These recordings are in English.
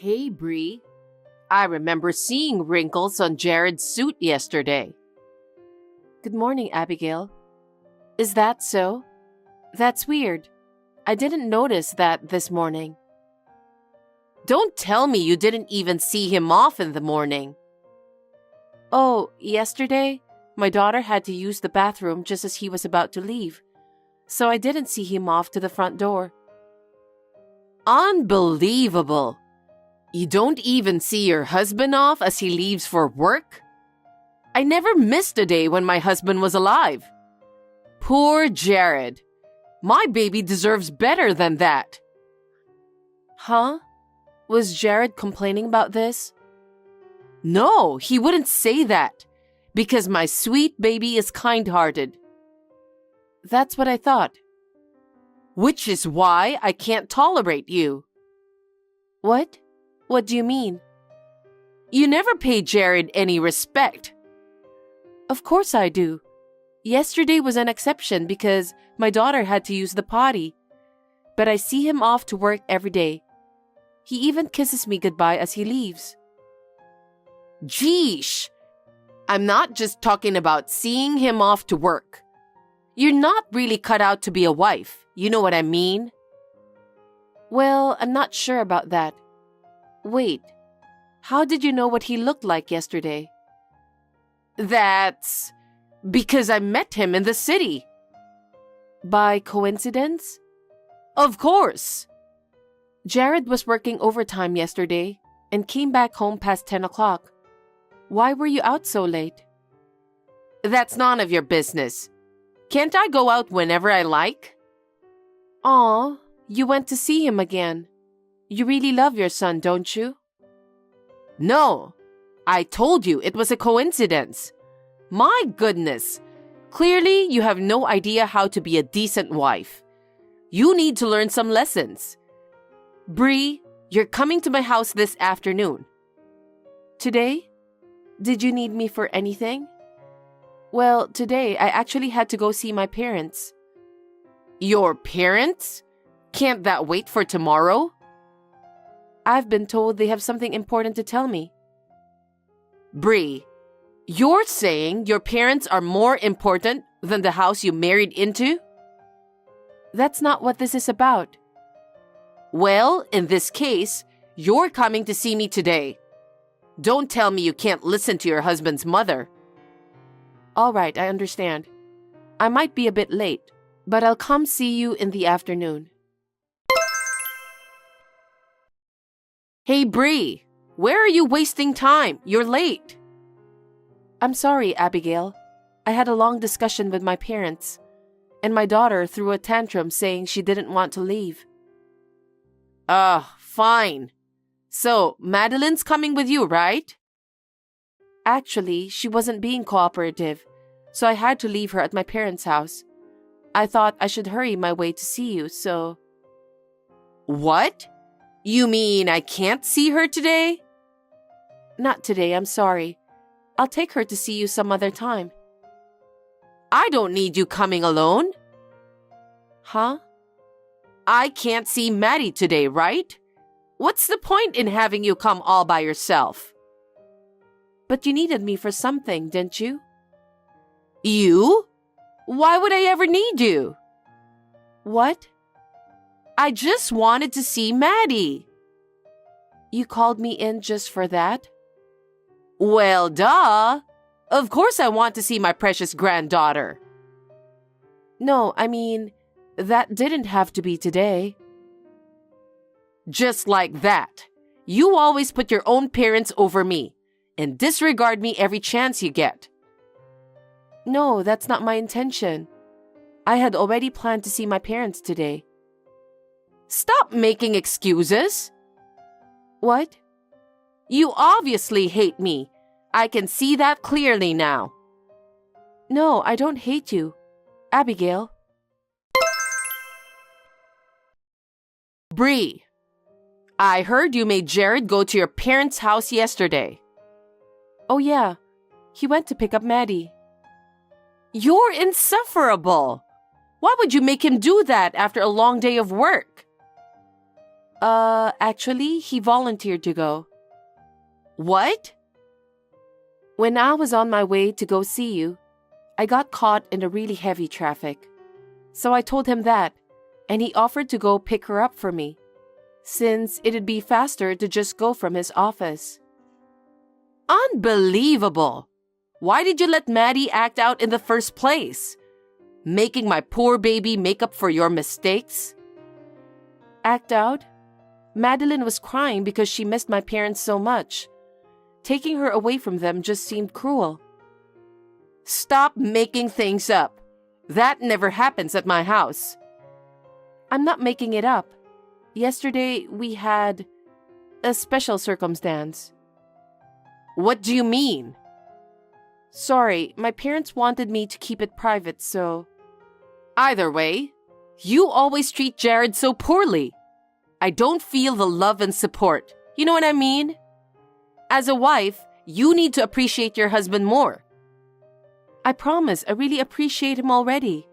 Hey, Bree. I remember seeing wrinkles on Jared's suit yesterday. Good morning, Abigail. Is that so? That's weird. I didn't notice that this morning. Don't tell me you didn't even see him off in the morning. Oh, yesterday, my daughter had to use the bathroom just as he was about to leave, so I didn't see him off to the front door. Unbelievable! You don't even see your husband off as he leaves for work? I never missed a day when my husband was alive. Poor Jared. My baby deserves better than that. Huh? Was Jared complaining about this? No, he wouldn't say that, because my sweet baby is kind-hearted. That's what I thought. Which is why I can't tolerate you. What? What do you mean? You never pay Jared any respect. Of course I do. Yesterday was an exception because my daughter had to use the potty. But I see him off to work every day. He even kisses me goodbye as he leaves. Geesh! I'm not just talking about seeing him off to work. You're not really cut out to be a wife. You know what I mean? Well, I'm not sure about that. Wait, how did you know what he looked like yesterday? That's because I met him in the city. By coincidence? Of course. Jared was working overtime yesterday and came back home past 10 o'clock. Why were you out so late? That's none of your business. Can't I go out whenever I like? Aw, you went to see him again. You really love your son, don't you? No, I told you it was a coincidence. My goodness, clearly you have no idea how to be a decent wife. You need to learn some lessons. Bree, you're coming to my house this afternoon. Today? Did you need me for anything? Well, today I actually had to go see my parents. Your parents? Can't that wait for tomorrow? I've been told they have something important to tell me. Bree, you're saying your parents are more important than the house you married into? That's not what this is about. Well, in this case, you're coming to see me today. Don't tell me you can't listen to your husband's mother. All right, I understand. I might be a bit late, but I'll come see you in the afternoon. Hey, Bree, where are you wasting time? You're late. I'm sorry, Abigail. I had a long discussion with my parents, and my daughter threw a tantrum saying she didn't want to leave. Fine. So, Madeline's coming with you, right? Actually, she wasn't being cooperative, so I had to leave her at my parents' house. I thought I should hurry my way to see you, so... What? You mean I can't see her today? Not today, I'm sorry. I'll take her to see you some other time. I don't need you coming alone. Huh? I can't see Maddie today, right? What's the point in having you come all by yourself? But you needed me for something, didn't you? You? Why would I ever need you? What? I just wanted to see Maddie. You called me in just for that? Well, duh. Of course I want to see my precious granddaughter. No, I mean, that didn't have to be today. Just like that. You always put your own parents over me and disregard me every chance you get. No, that's not my intention. I had already planned to see my parents today. Stop making excuses. What? You obviously hate me. I can see that clearly now. No, I don't hate you. Abigail. Bree, I heard you made Jared go to your parents' house yesterday. Oh yeah, he went to pick up Maddie. You're insufferable. Why would you make him do that after a long day of work? Actually, he volunteered to go. What? When I was on my way to go see you, I got caught in a really heavy traffic. So I told him that, and he offered to go pick her up for me, since it'd be faster to just go from his office. Unbelievable! Why did you let Maddie act out in the first place? Making my poor baby make up for your mistakes? Act out? Madeline was crying because she missed my parents so much. Taking her away from them just seemed cruel. Stop making things up. That never happens at my house. I'm not making it up. Yesterday, we had a special circumstance. What do you mean? Sorry, my parents wanted me to keep it private, so... Either way, you always treat Jared so poorly. I don't feel the love and support. You know what I mean? As a wife, you need to appreciate your husband more. I promise, I really appreciate him already.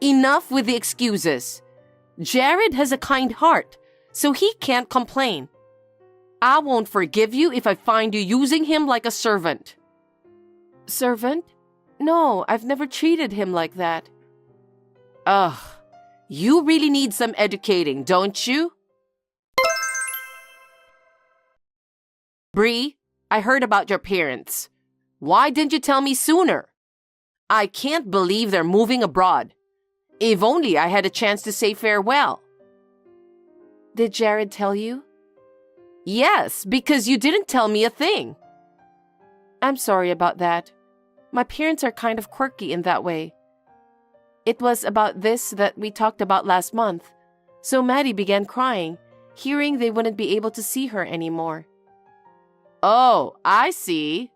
Enough with the excuses. Jared has a kind heart, so he can't complain. I won't forgive you if I find you using him like a servant. Servant? No, I've never treated him like that. Ugh, you really need some educating, don't you? Bree, I heard about your parents. Why didn't you tell me sooner? I can't believe they're moving abroad. If only I had a chance to say farewell. Did Jared tell you? Yes, because you didn't tell me a thing. I'm sorry about that. My parents are kind of quirky in that way. It was about this that we talked about last month, so Maddie began crying, hearing they wouldn't be able to see her anymore. Oh, I see.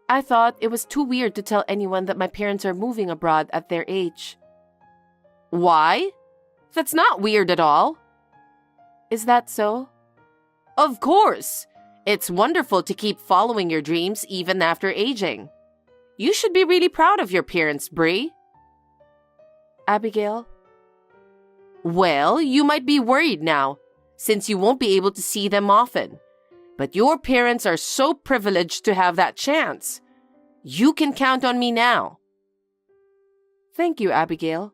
I thought it was too weird to tell anyone that my parents are moving abroad at their age. Why? That's not weird at all. Is that so? Of course. It's wonderful to keep following your dreams even after aging. You should be really proud of your parents, Bree. Abigail? Well, you might be worried now, since you won't be able to see them often. But your parents are so privileged to have that chance. You can count on me now. Thank you, Abigail.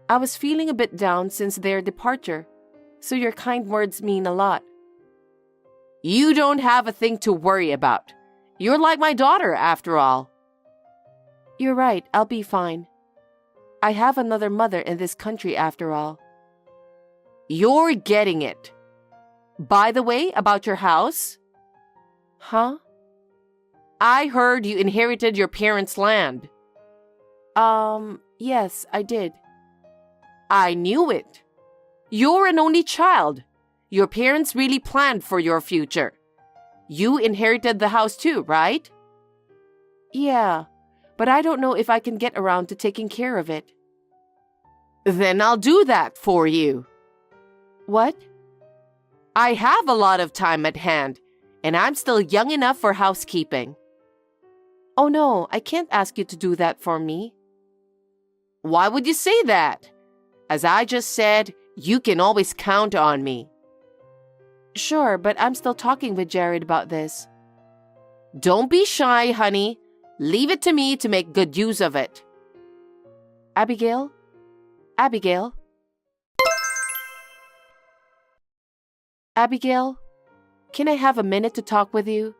I was feeling a bit down since their departure, so your kind words mean a lot. You don't have a thing to worry about. You're like my daughter, after all. You're right, I'll be fine. I have another mother in this country, after all. You're getting it. By the way, about your house. Huh? I heard you inherited your parents' land. Yes, I did. I knew it. You're an only child. Your parents really planned for your future. You inherited the house too, right? Yeah, but I don't know if I can get around to taking care of it. Then I'll do that for you. What? I have a lot of time at hand, and I'm still young enough for housekeeping. Oh no, I can't ask you to do that for me. Why would you say that? As I just said, you can always count on me. Sure, but I'm still talking with Jared about this. Don't be shy, honey. Leave it to me to make good use of it. Abigail? Abigail? Abigail? Can I have a minute to talk with you?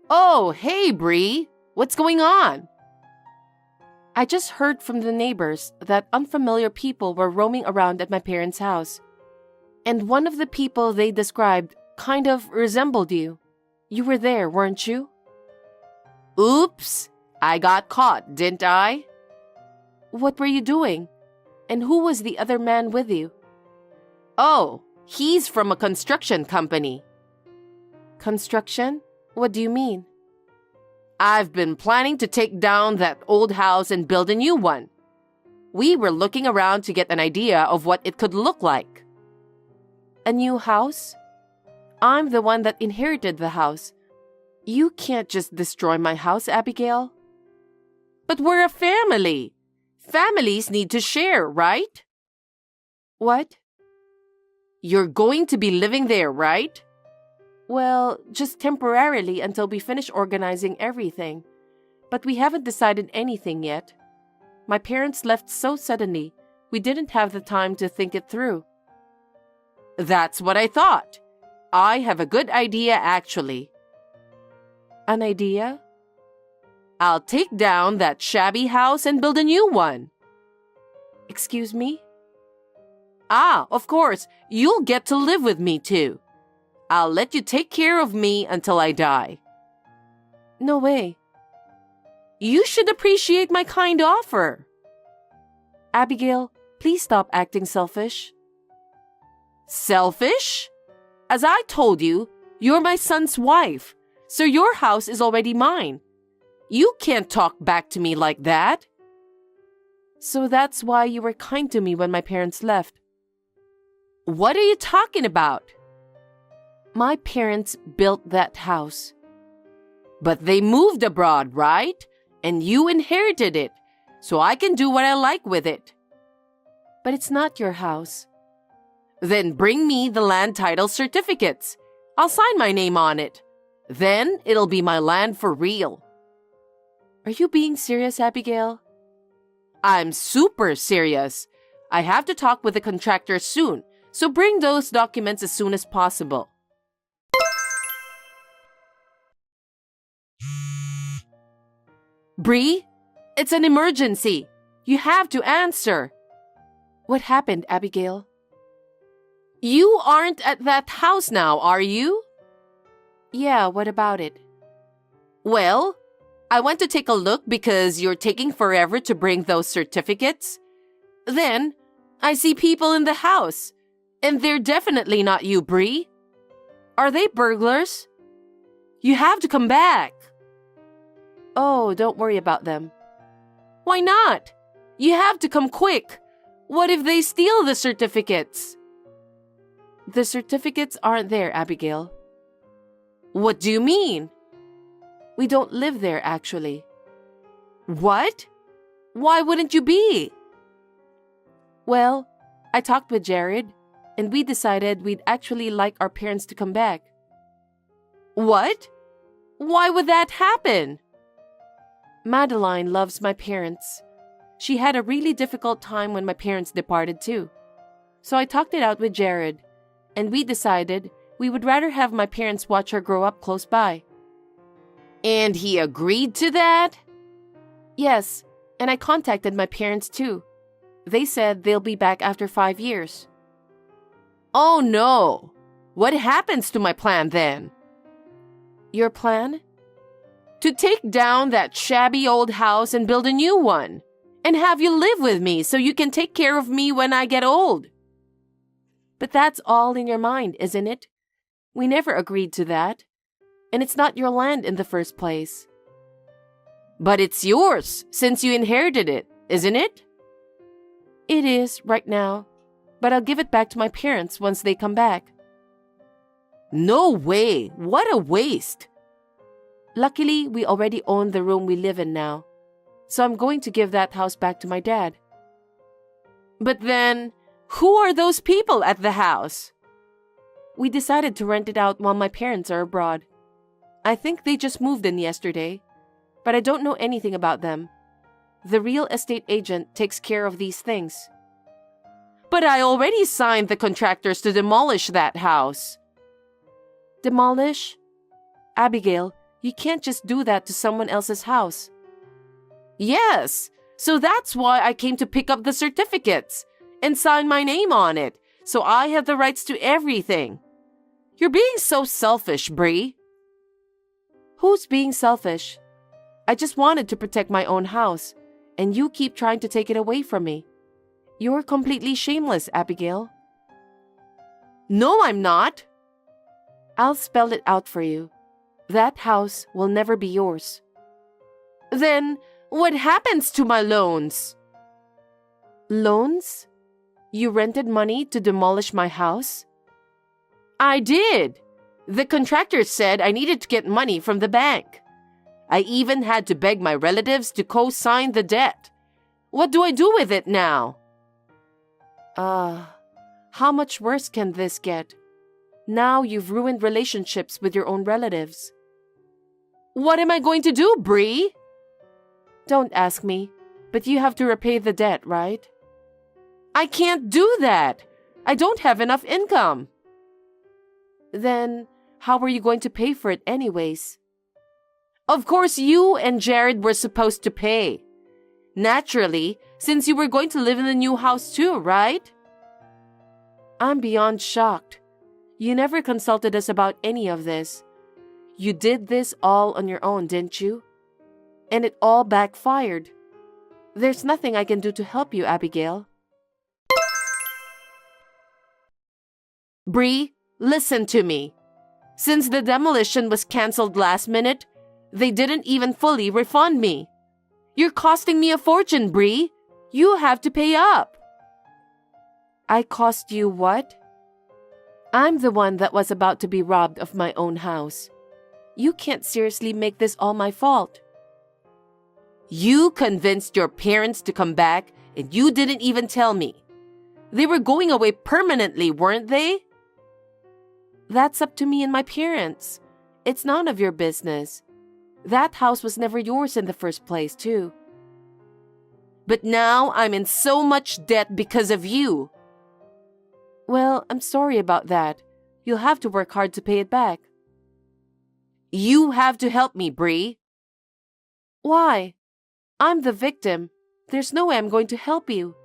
Oh, hey, Bree. What's going on? I just heard from the neighbors that unfamiliar people were roaming around at my parents' house. And one of the people they described kind of resembled you. You were there, weren't you? Oops, I got caught, didn't I? What were you doing? And who was the other man with you? Oh, he's from a construction company. Construction? What do you mean? I've been planning to take down that old house and build a new one. We were looking around to get an idea of what it could look like. A new house? I'm the one that inherited the house. You can't just destroy my house, Abigail. But we're a family. Families need to share, right? What? You're going to be living there, right? Well, just temporarily until we finish organizing everything. But we haven't decided anything yet. My parents left so suddenly, we didn't have the time to think it through. That's what I thought. I have a good idea, actually. An idea? I'll take down that shabby house and build a new one. Excuse me? Ah, of course, you'll get to live with me too. I'll let you take care of me until I die. No way. You should appreciate my kind offer. Abigail, please stop acting selfish. Selfish? As I told you, you're my son's wife, so your house is already mine. You can't talk back to me like that. So that's why you were kind to me when my parents left. What are you talking about? My parents built that house. But they moved abroad, right? And you inherited it, so I can do what I like with it. But it's not your house. Then bring me the land title certificates. I'll sign my name on it. Then it'll be my land for real. Are you being serious, Abigail? I'm super serious. I have to talk with the contractor soon, so bring those documents as soon as possible. Bree, it's an emergency. You have to answer. What happened, Abigail? You aren't at that house now, are you? Yeah, what about it? Well, I went to take a look because you're taking forever to bring those certificates. Then, I see people in the house, and they're definitely not you, Bree. Are they burglars? You have to come back. Oh, don't worry about them. Why not? You have to come quick. What if they steal the certificates? The certificates aren't there, Abigail. What do you mean? We don't live there, actually. What? Why wouldn't you be? Well, I talked with Jared, and we decided we'd actually like our parents to come back. What? Why would that happen? Madeline loves my parents. She had a really difficult time when my parents departed too. So I talked it out with Jared, and we decided we would rather have my parents watch her grow up close by. And he agreed to that? Yes, and I contacted my parents too. They said they'll be back after 5 years. Oh no! What happens to my plan then? Your plan? To take down that shabby old house and build a new one. And have you live with me so you can take care of me when I get old. But that's all in your mind, isn't it? We never agreed to that. And it's not your land in the first place. But it's yours since you inherited it, isn't it? It is right now, but I'll give it back to my parents once they come back. No way! What a waste! Luckily, we already own the room we live in now, so I'm going to give that house back to my dad. But then, who are those people at the house? We decided to rent it out while my parents are abroad. I think they just moved in yesterday, but I don't know anything about them. The real estate agent takes care of these things. But I already signed the contractors to demolish that house. Demolish? Abigail, you can't just do that to someone else's house. Yes, so that's why I came to pick up the certificates and sign my name on it, so I have the rights to everything. You're being so selfish, Bree. Who's being selfish? I just wanted to protect my own house, and you keep trying to take it away from me. You're completely shameless, Abigail. No, I'm not. I'll spell it out for you. That house will never be yours. Then, what happens to my loans? Loans? You rented money to demolish my house? I did. The contractor said I needed to get money from the bank. I even had to beg my relatives to co-sign the debt. What do I do with it now? How much worse can this get? Now you've ruined relationships with your own relatives. What am I going to do, Bree? Don't ask me, but you have to repay the debt, right? I can't do that. I don't have enough income. Then, how were you going to pay for it anyways? Of course, you and Jared were supposed to pay. Naturally, since you were going to live in the new house too, right? I'm beyond shocked. You never consulted us about any of this. You did this all on your own, didn't you? And it all backfired. There's nothing I can do to help you, Abigail. Bree, listen to me. Since the demolition was canceled last minute, they didn't even fully refund me. You're costing me a fortune, Bree. You have to pay up. I cost you what? I'm the one that was about to be robbed of my own house. You can't seriously make this all my fault. You convinced your parents to come back and you didn't even tell me. They were going away permanently, weren't they? That's up to me and my parents. It's none of your business. That house was never yours in the first place, too. But now I'm in so much debt because of you. Well, I'm sorry about that. You'll have to work hard to pay it back. You have to help me, Bree. Why? I'm the victim. There's no way I'm going to help you.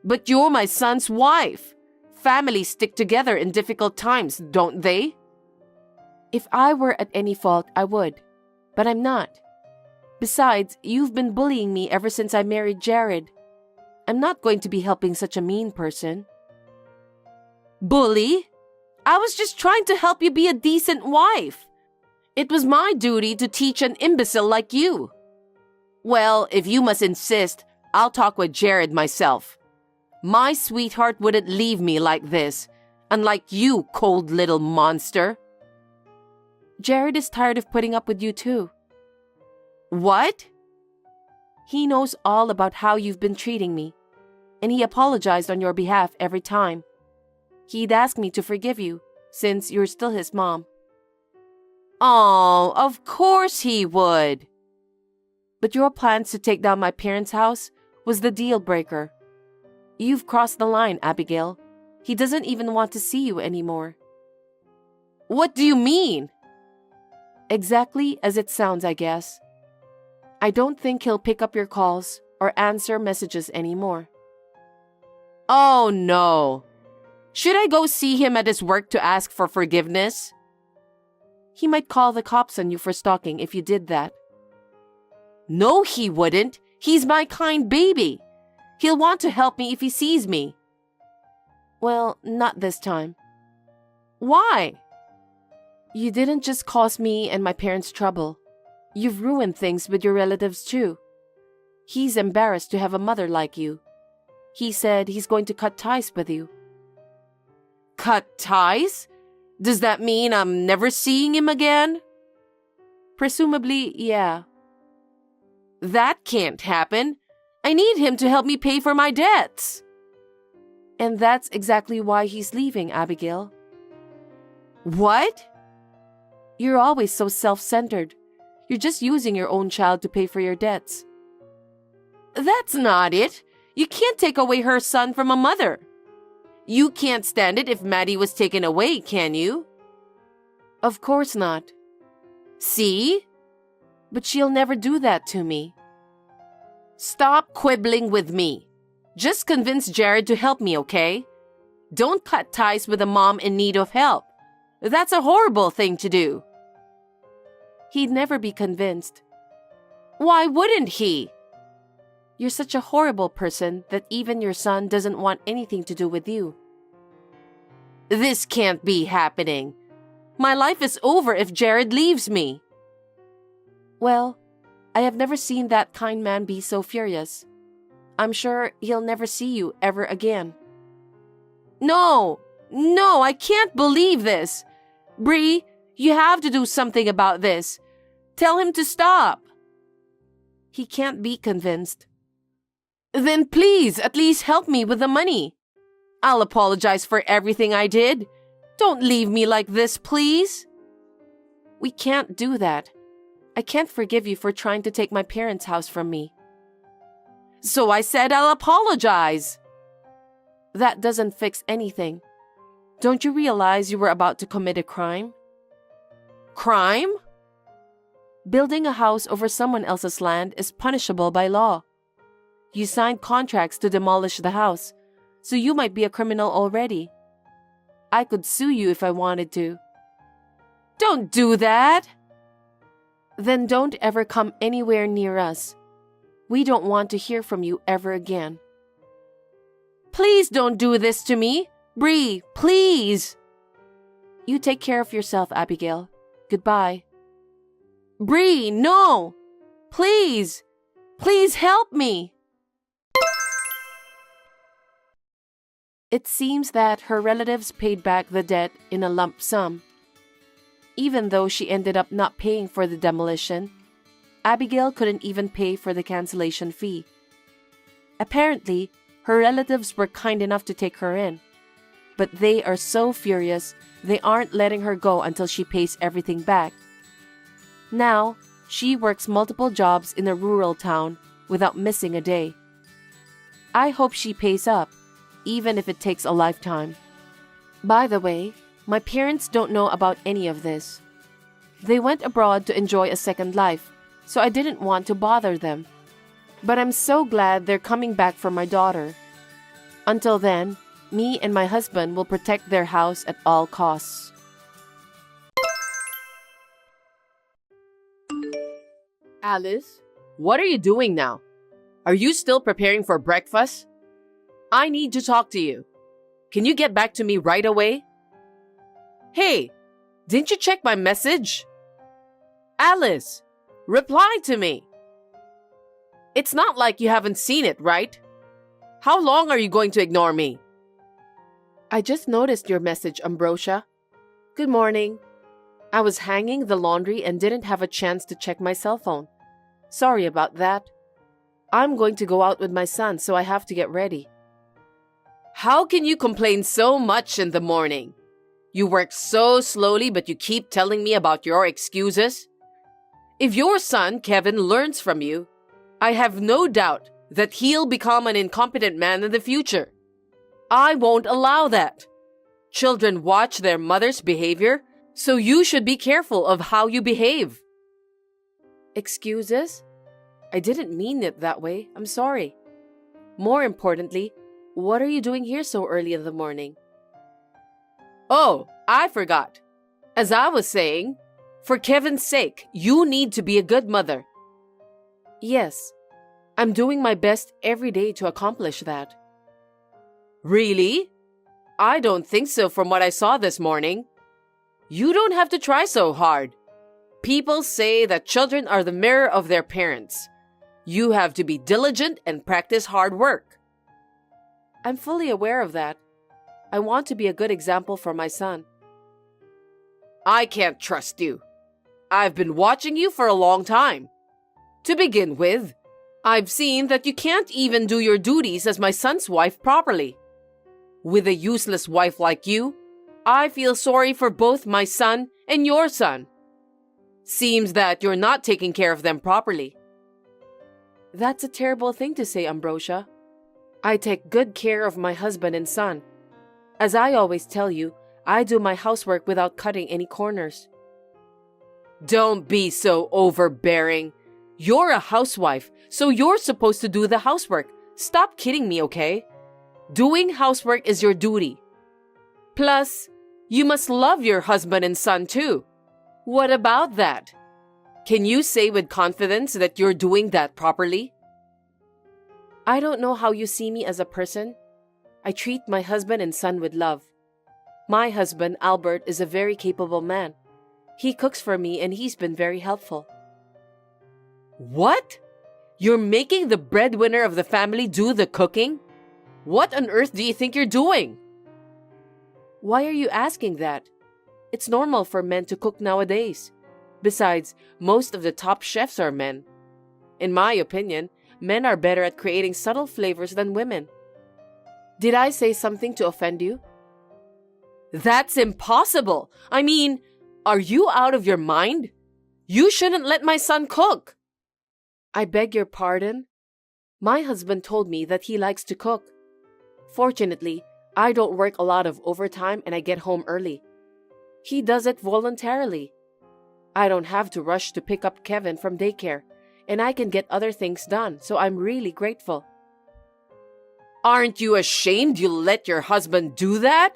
But you're my son's wife. Families stick together in difficult times, don't they? If I were at any fault, I would. But I'm not. Besides, you've been bullying me ever since I married Jared. I'm not going to be helping such a mean person. Bully? I was just trying to help you be a decent wife. It was my duty to teach an imbecile like you. Well, if you must insist, I'll talk with Jared myself. My sweetheart wouldn't leave me like this, unlike you, cold little monster. Jared is tired of putting up with you too. What? He knows all about how you've been treating me, and he apologized on your behalf every time. He'd ask me to forgive you, since you're still his mom. Oh, of course he would. But your plans to take down my parents' house was the deal breaker. You've crossed the line, Abigail. He doesn't even want to see you anymore. What do you mean? Exactly as it sounds, I guess. I don't think he'll pick up your calls or answer messages anymore. Oh, no. Should I go see him at his work to ask for forgiveness? He might call the cops on you for stalking if you did that. No, he wouldn't. He's my kind baby. He'll want to help me if he sees me. Well, not this time. Why? You didn't just cause me and my parents trouble. You've ruined things with your relatives too. He's embarrassed to have a mother like you. He said he's going to cut ties with you. Cut ties? Does that mean I'm never seeing him again? Presumably, yeah. That can't happen. I need him to help me pay for my debts. And that's exactly why he's leaving, Abigail. What? You're always so self-centered. You're just using your own child to pay for your debts. That's not it. You can't take away her son from a mother. You can't stand it if Maddie was taken away, can you? Of course not. See? But she'll never do that to me. Stop quibbling with me. Just convince Jared to help me, okay? Don't cut ties with a mom in need of help. That's a horrible thing to do. He'd never be convinced. Why wouldn't he? You're such a horrible person that even your son doesn't want anything to do with you. This can't be happening. My life is over if Jared leaves me. Well, I have never seen that kind man be so furious. I'm sure he'll never see you ever again. No, I can't believe this. Bree, you have to do something about this. Tell him to stop. He can't be convinced. Then please, at least help me with the money. I'll apologize for everything I did. Don't leave me like this, please. We can't do that. I can't forgive you for trying to take my parents' house from me. So I said I'll apologize. That doesn't fix anything. Don't you realize you were about to commit a crime? Crime? Building a house over someone else's land is punishable by law. You signed contracts to demolish the house, so you might be a criminal already. I could sue you if I wanted to. Don't do that. Then don't ever come anywhere near us. We don't want to hear from you ever again. Please don't do this to me. Bree, please. You take care of yourself, Abigail. Goodbye. Bree, no. Please. Please help me. It seems that her relatives paid back the debt in a lump sum. Even though she ended up not paying for the demolition, Abigail couldn't even pay for the cancellation fee. Apparently, her relatives were kind enough to take her in, but they are so furious they aren't letting her go until she pays everything back. Now, she works multiple jobs in a rural town without missing a day. I hope she pays up, even if it takes a lifetime. By the way, my parents don't know about any of this. They went abroad to enjoy a second life, so I didn't want to bother them. But I'm so glad they're coming back for my daughter. Until then, me and my husband will protect their house at all costs. Alice, what are you doing now? Are you still preparing for breakfast? I need to talk to you. Can you get back to me right away? Hey, didn't you check my message? Alice, reply to me. It's not like you haven't seen it, right? How long are you going to ignore me? I just noticed your message, Ambrosia. Good morning. I was hanging the laundry and didn't have a chance to check my cell phone. Sorry about that. I'm going to go out with my son, so I have to get ready. How can you complain so much in the morning? You work so slowly, but you keep telling me about your excuses. If your son, Kevin, learns from you, I have no doubt that he'll become an incompetent man in the future. I won't allow that. Children watch their mother's behavior, so you should be careful of how you behave. Excuses? I didn't mean it that way. I'm sorry. More importantly, what are you doing here so early in the morning? Oh, I forgot. As I was saying, for Kevin's sake, you need to be a good mother. Yes, I'm doing my best every day to accomplish that. Really? I don't think so from what I saw this morning. You don't have to try so hard. People say that children are the mirror of their parents. You have to be diligent and practice hard work. I'm fully aware of that. I want to be a good example for my son. I can't trust you. I've been watching you for a long time. To begin with, I've seen that you can't even do your duties as my son's wife properly. With a useless wife like you, I feel sorry for both my son and your son. Seems that you're not taking care of them properly. That's a terrible thing to say, Ambrosia. I take good care of my husband and son. As I always tell you, I do my housework without cutting any corners. Don't be so overbearing. You're a housewife, so you're supposed to do the housework. Stop kidding me, okay? Doing housework is your duty. Plus, you must love your husband and son too. What about that? Can you say with confidence that you're doing that properly? I don't know how you see me as a person. I treat my husband and son with love. My husband, Albert, is a very capable man. He cooks for me and he's been very helpful. What? You're making the breadwinner of the family do the cooking? What on earth do you think you're doing? Why are you asking that? It's normal for men to cook nowadays. Besides, most of the top chefs are men. In my opinion, men are better at creating subtle flavors than women. Did I say something to offend you? That's impossible. I mean, are you out of your mind? You shouldn't let my son cook. I beg your pardon? My husband told me that he likes to cook. Fortunately, I don't work a lot of overtime and I get home early. He does it voluntarily. I don't have to rush to pick up Kevin from daycare, and I can get other things done, so I'm really grateful. Aren't you ashamed you let your husband do that?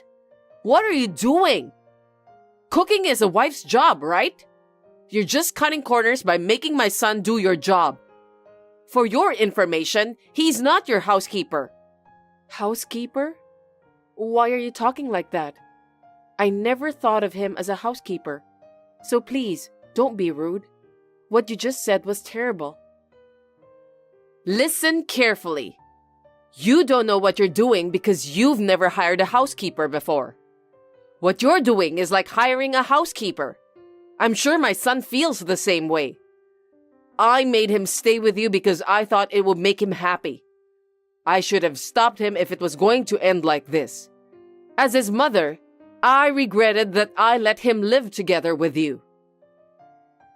What are you doing? Cooking is a wife's job, right? You're just cutting corners by making my son do your job. For your information, he's not your housekeeper. Housekeeper? Why are you talking like that? I never thought of him as a housekeeper. So please, don't be rude. What you just said was terrible. Listen carefully. You don't know what you're doing because you've never hired a housekeeper before. What you're doing is like hiring a housekeeper. I'm sure my son feels the same way. I made him stay with you because I thought it would make him happy. I should have stopped him if it was going to end like this. As his mother, I regretted that I let him live together with you.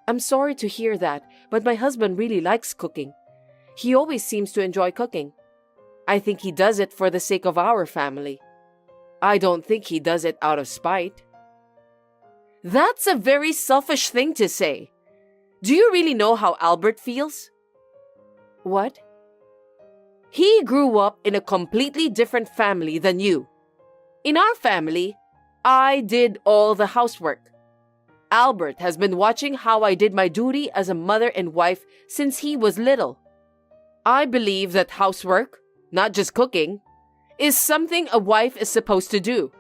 I'm sorry to hear that, but my husband really likes cooking. He always seems to enjoy cooking. I think he does it for the sake of our family. I don't think he does it out of spite. That's a very selfish thing to say. Do you really know how Albert feels? What? He grew up in a completely different family than you. In our family, I did all the housework. Albert has been watching how I did my duty as a mother and wife since he was little. I believe that housework, not just cooking, is something a wife is supposed to do.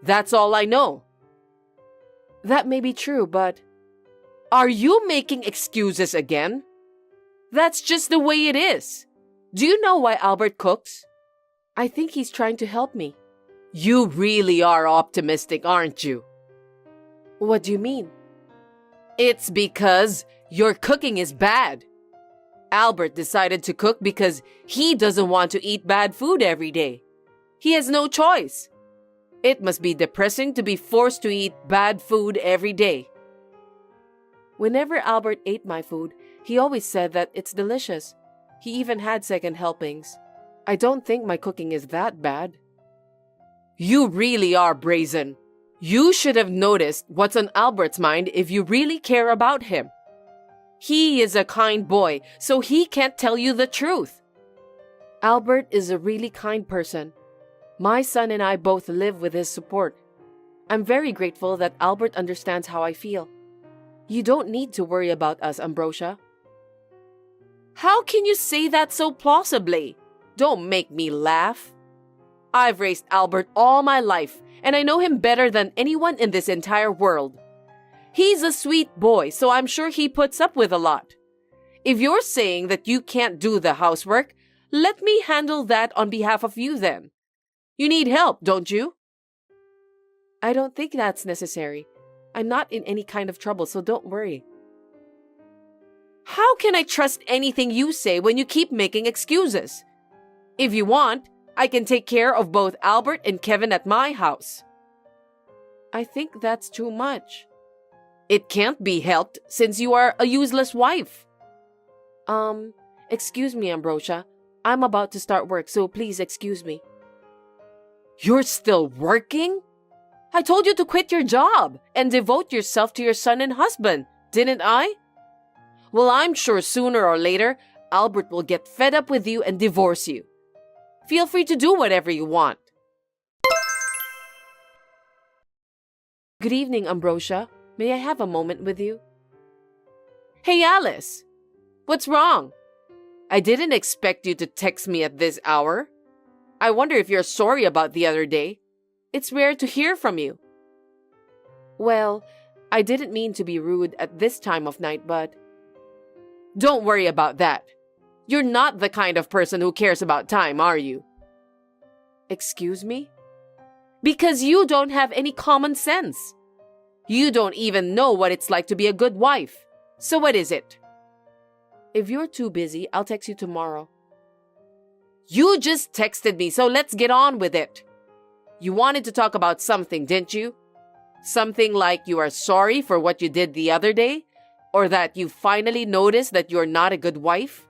That's all I know. That may be true, but... Are you making excuses again? That's just the way it is. Do you know why Albert cooks? I think he's trying to help me. You really are optimistic, aren't you? What do you mean? It's because your cooking is bad. Albert decided to cook because he doesn't want to eat bad food every day. He has no choice. It must be depressing to be forced to eat bad food every day. Whenever Albert ate my food, he always said that it's delicious. He even had second helpings. I don't think my cooking is that bad. You really are brazen. You should have noticed what's on Albert's mind if you really care about him. He is a kind boy, so he can't tell you the truth. Albert is a really kind person. My son and I both live with his support. I'm very grateful that Albert understands how I feel. You don't need to worry about us, Ambrosia. How can you say that so plausibly? Don't make me laugh. I've raised Albert all my life, and I know him better than anyone in this entire world. He's a sweet boy, so I'm sure he puts up with a lot. If you're saying that you can't do the housework, let me handle that on behalf of you then. You need help, don't you? I don't think that's necessary. I'm not in any kind of trouble, so don't worry. How can I trust anything you say when you keep making excuses? If you want, I can take care of both Albert and Kevin at my house. I think that's too much. It can't be helped since you are a useless wife. Excuse me, Ambrosia. I'm about to start work, so please excuse me. You're still working? I told you to quit your job and devote yourself to your son and husband, didn't I? Well, I'm sure sooner or later, Albert will get fed up with you and divorce you. Feel free to do whatever you want. Good evening, Ambrosia. May I have a moment with you? Hey, Alice. What's wrong? I didn't expect you to text me at this hour. I wonder if you're sorry about the other day. It's rare to hear from you. Well, I didn't mean to be rude at this time of night, but... Don't worry about that. You're not the kind of person who cares about time, are you? Excuse me? Because you don't have any common sense. You don't even know what it's like to be a good wife. So what is it? If you're too busy, I'll text you tomorrow. You just texted me, so let's get on with it. You wanted to talk about something, didn't you? Something like you are sorry for what you did the other day? Or that you finally noticed that you're not a good wife?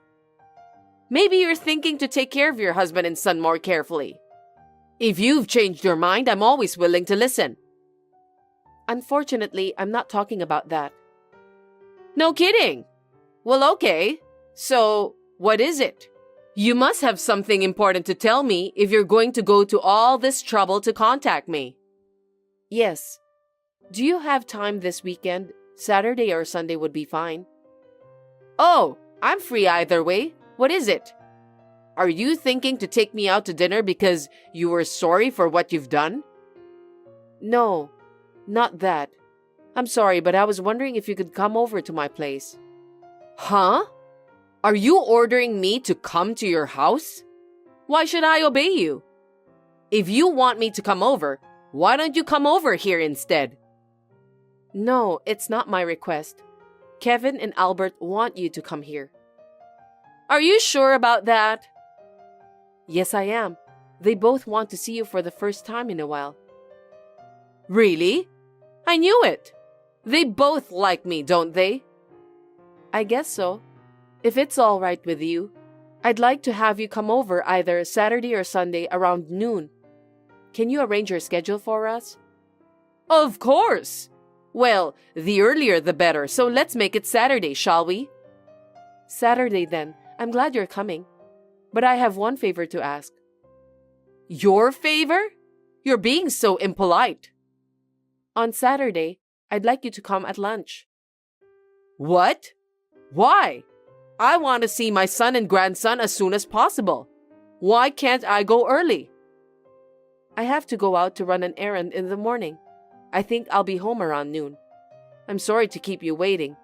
Maybe you're thinking to take care of your husband and son more carefully. If you've changed your mind, I'm always willing to listen. Unfortunately, I'm not talking about that. No kidding. Well, okay. So, what is it? You must have something important to tell me if you're going to go to all this trouble to contact me. Yes. Do you have time this weekend? Saturday or Sunday would be fine. Oh, I'm free either way. What is it? Are you thinking to take me out to dinner because you were sorry for what you've done? No, not that. I'm sorry, but I was wondering if you could come over to my place. Huh? Are you ordering me to come to your house? Why should I obey you? If you want me to come over, why don't you come over here instead? No, it's not my request. Kevin and Albert want you to come here. Are you sure about that? Yes, I am. They both want to see you for the first time in a while. Really? I knew it. They both like me, don't they? I guess so. If it's all right with you, I'd like to have you come over either Saturday or Sunday around noon. Can you arrange your schedule for us? Of course. Well, the earlier the better, so let's make it Saturday, shall we? Saturday then. I'm glad you're coming. But I have one favor to ask. Your favor? You're being so impolite. On Saturday, I'd like you to come at lunch. What? Why? I want to see my son and grandson as soon as possible. Why can't I go early? I have to go out to run an errand in the morning. I think I'll be home around noon. I'm sorry to keep you waiting.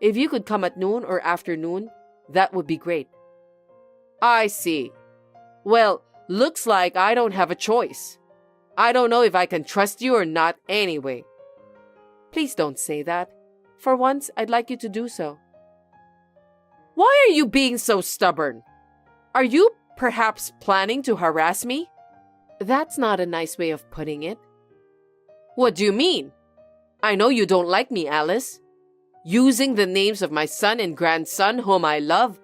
If you could come at noon or afternoon, that would be great. I see. Well, looks like I don't have a choice. I don't know if I can trust you or not anyway. Please don't say that. For once, I'd like you to do so. Why are you being so stubborn? Are you perhaps planning to harass me? That's not a nice way of putting it. What do you mean? I know you don't like me, Alice. Using the names of my son and grandson whom I love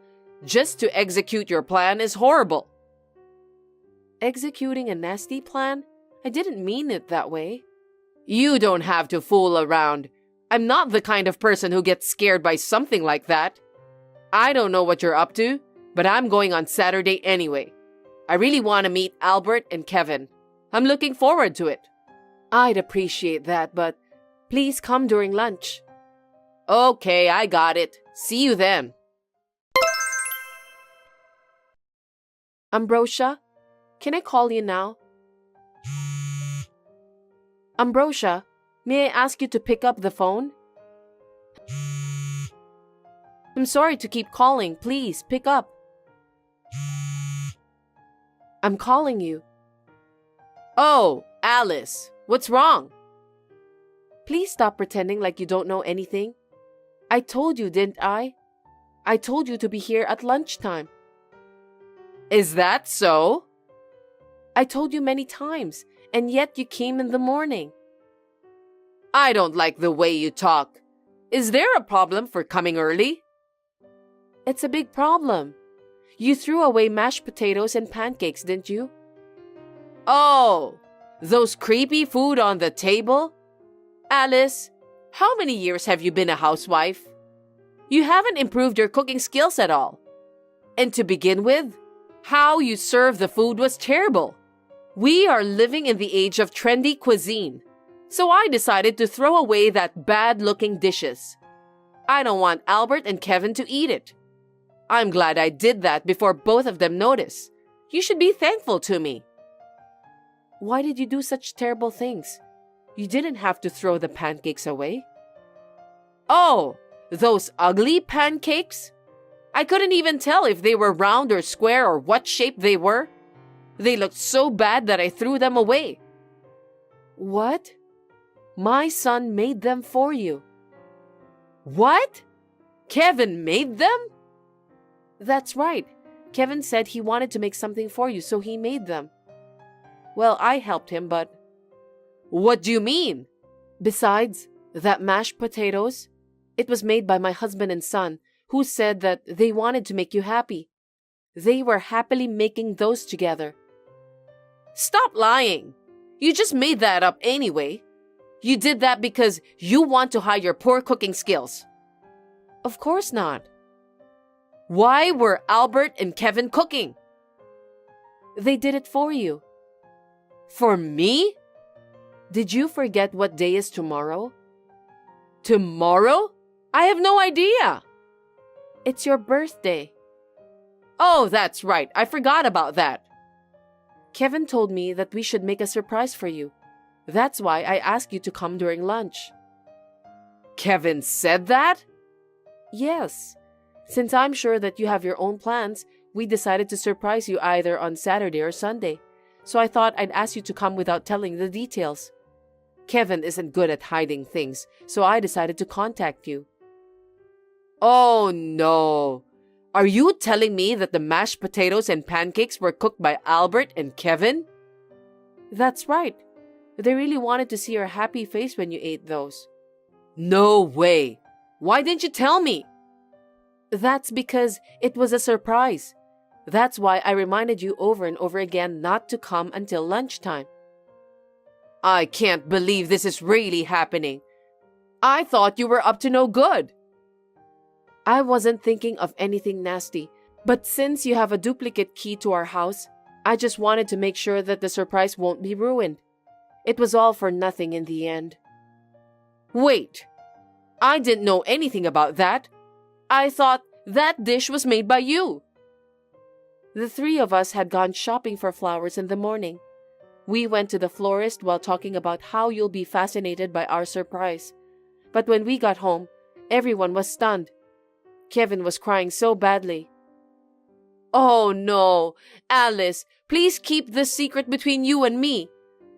just to execute your plan is horrible. Executing a nasty plan? I didn't mean it that way. You don't have to fool around. I'm not the kind of person who gets scared by something like that. I don't know what you're up to, but I'm going on Saturday anyway. I really want to meet Albert and Kevin. I'm looking forward to it. I'd appreciate that, but please come during lunch. Okay, I got it. See you then. Ambrosia, can I call you now? Ambrosia, may I ask you to pick up the phone? I'm sorry to keep calling. Please, pick up. I'm calling you. Oh, Alice, what's wrong? Please stop pretending like you don't know anything. I told you, didn't I? I told you to be here at lunchtime. Is that so? I told you many times, and yet you came in the morning. I don't like the way you talk. Is there a problem for coming early? It's a big problem. You threw away mashed potatoes and pancakes, didn't you? Oh, those creepy food on the table? Alice, how many years have you been a housewife? You haven't improved your cooking skills at all. And to begin with, how you served the food was terrible. We are living in the age of trendy cuisine, so I decided to throw away that bad-looking dishes. I don't want Albert and Kevin to eat it. I'm glad I did that before both of them notice. You should be thankful to me. Why did you do such terrible things? You didn't have to throw the pancakes away. Oh, those ugly pancakes? I couldn't even tell if they were round or square or what shape they were. They looked so bad that I threw them away. What? My son made them for you. What? Kevin made them? That's right. Kevin said he wanted to make something for you, so he made them. Well, I helped him, but... What do you mean? Besides, that mashed potatoes, it was made by my husband and son, who said that they wanted to make you happy. They were happily making those together. Stop lying. You just made that up anyway. You did that because you want to hide your poor cooking skills. Of course not. Why were Albert and Kevin cooking? They did it for you. For me? Did you forget what day is tomorrow? Tomorrow? I have no idea. It's your birthday. Oh, that's right. I forgot about that. Kevin told me that we should make a surprise for you. That's why I asked you to come during lunch. Kevin said that? Yes. Since I'm sure that you have your own plans, we decided to surprise you either on Saturday or Sunday. So I thought I'd ask you to come without telling the details. Kevin isn't good at hiding things, so I decided to contact you. Oh no. Are you telling me that the mashed potatoes and pancakes were cooked by Albert and Kevin? That's right. They really wanted to see your happy face when you ate those. No way. Why didn't you tell me? That's because it was a surprise. That's why I reminded you over and over again not to come until lunchtime. I can't believe this is really happening. I thought you were up to no good. I wasn't thinking of anything nasty, but since you have a duplicate key to our house, I just wanted to make sure that the surprise won't be ruined. It was all for nothing in the end. Wait, I didn't know anything about that. I thought that dish was made by you. The three of us had gone shopping for flowers in the morning. We went to the florist while talking about how you'll be fascinated by our surprise. But when we got home, everyone was stunned. Kevin was crying so badly. Oh no, Alice, please keep this secret between you and me.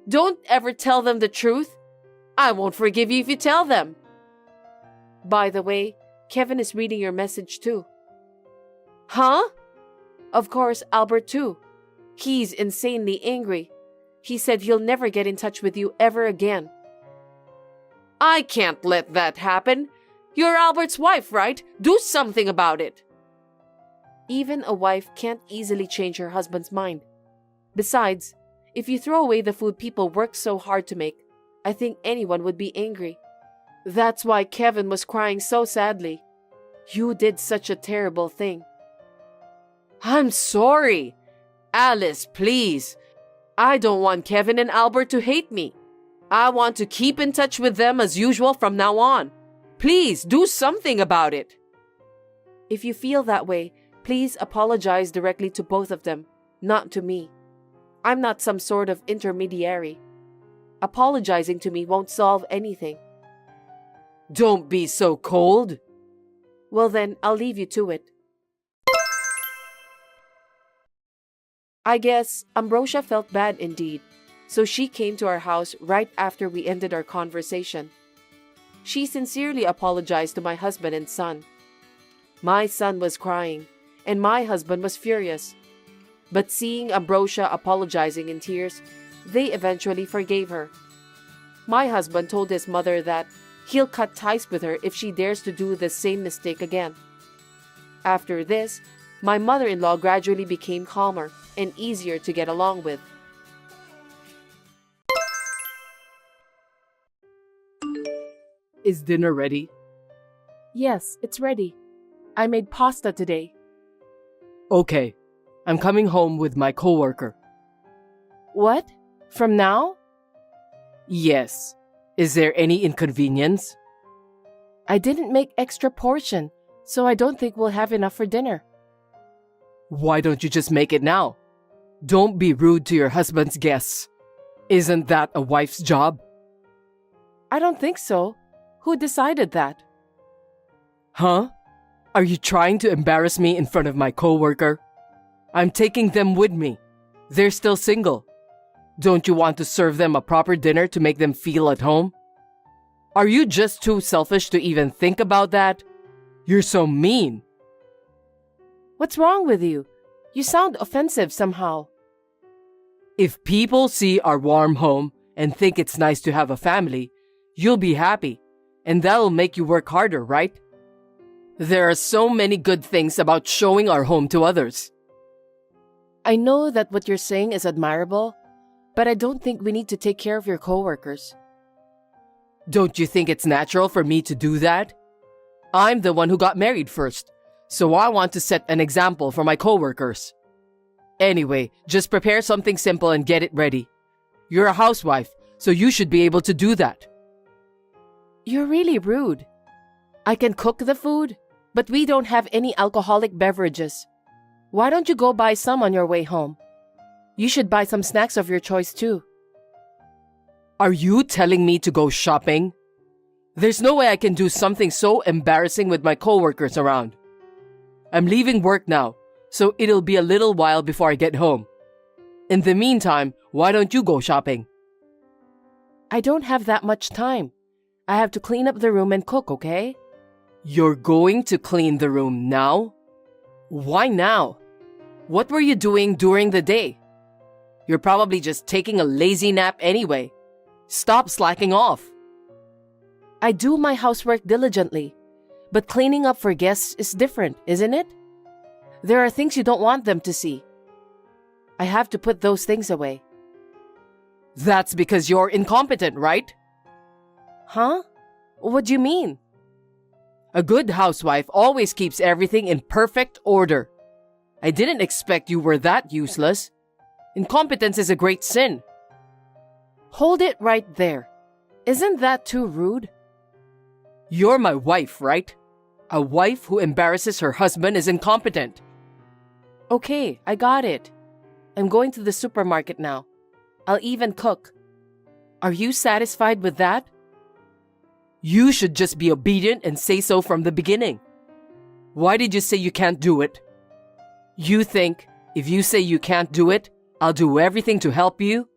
Don't ever tell them the truth. I won't forgive you if you tell them. By the way, Kevin is reading your message too. Huh? Of course, Albert too. He's insanely angry. He said he'll never get in touch with you ever again. I can't let that happen. You're Albert's wife, right? Do something about it. Even a wife can't easily change her husband's mind. Besides, if you throw away the food people worked so hard to make, I think anyone would be angry. That's why Kevin was crying so sadly. You did such a terrible thing. I'm sorry. Alice, please. I don't want Kevin and Albert to hate me. I want to keep in touch with them as usual from now on. Please do something about it. If you feel that way, please apologize directly to both of them, not to me. I'm not some sort of intermediary. Apologizing to me won't solve anything. Don't be so cold. Well then, I'll leave you to it. I guess Ambrosia felt bad indeed, so she came to our house right after we ended our conversation. She sincerely apologized to my husband and son. My son was crying, and my husband was furious. But seeing Ambrosia apologizing in tears, they eventually forgave her. My husband told his mother that he'll cut ties with her if she dares to do the same mistake again. After this, my mother-in-law gradually became calmer and easier to get along with. Is dinner ready? Yes, it's ready. I made pasta today. Okay, I'm coming home with my coworker. What? From now? Yes. Is there any inconvenience? I didn't make extra portion, so I don't think we'll have enough for dinner. Why don't you just make it now? Don't be rude to your husband's guests. Isn't that a wife's job? I don't think so. Who decided that? Huh? Are you trying to embarrass me in front of my coworker? I'm taking them with me. They're still single. Don't you want to serve them a proper dinner to make them feel at home? Are you just too selfish to even think about that? You're so mean. What's wrong with you? You sound offensive somehow. If people see our warm home and think it's nice to have a family, you'll be happy, and that'll make you work harder, right? There are so many good things about showing our home to others. I know that what you're saying is admirable, but I don't think we need to take care of your coworkers. Don't you think it's natural for me to do that? I'm the one who got married first, so I want to set an example for my coworkers. Anyway, just prepare something simple and get it ready. You're a housewife, so you should be able to do that. You're really rude. I can cook the food, but we don't have any alcoholic beverages. Why don't you go buy some on your way home? You should buy some snacks of your choice too. Are you telling me to go shopping? There's no way I can do something so embarrassing with my coworkers around. I'm leaving work now, so it'll be a little while before I get home. In the meantime, why don't you go shopping? I don't have that much time. I have to clean up the room and cook, okay? You're going to clean the room now? Why now? What were you doing during the day? You're probably just taking a lazy nap anyway. Stop slacking off. I do my housework diligently, but cleaning up for guests is different, isn't it? There are things you don't want them to see. I have to put those things away. That's because you're incompetent, right? Huh? What do you mean? A good housewife always keeps everything in perfect order. I didn't expect you were that useless. Incompetence is a great sin. Hold it right there. Isn't that too rude? You're my wife, right? A wife who embarrasses her husband is incompetent. Okay, I got it. I'm going to the supermarket now. I'll even cook. Are you satisfied with that? You should just be obedient and say so from the beginning. Why did you say you can't do it? You think if you say you can't do it, I'll do everything to help you?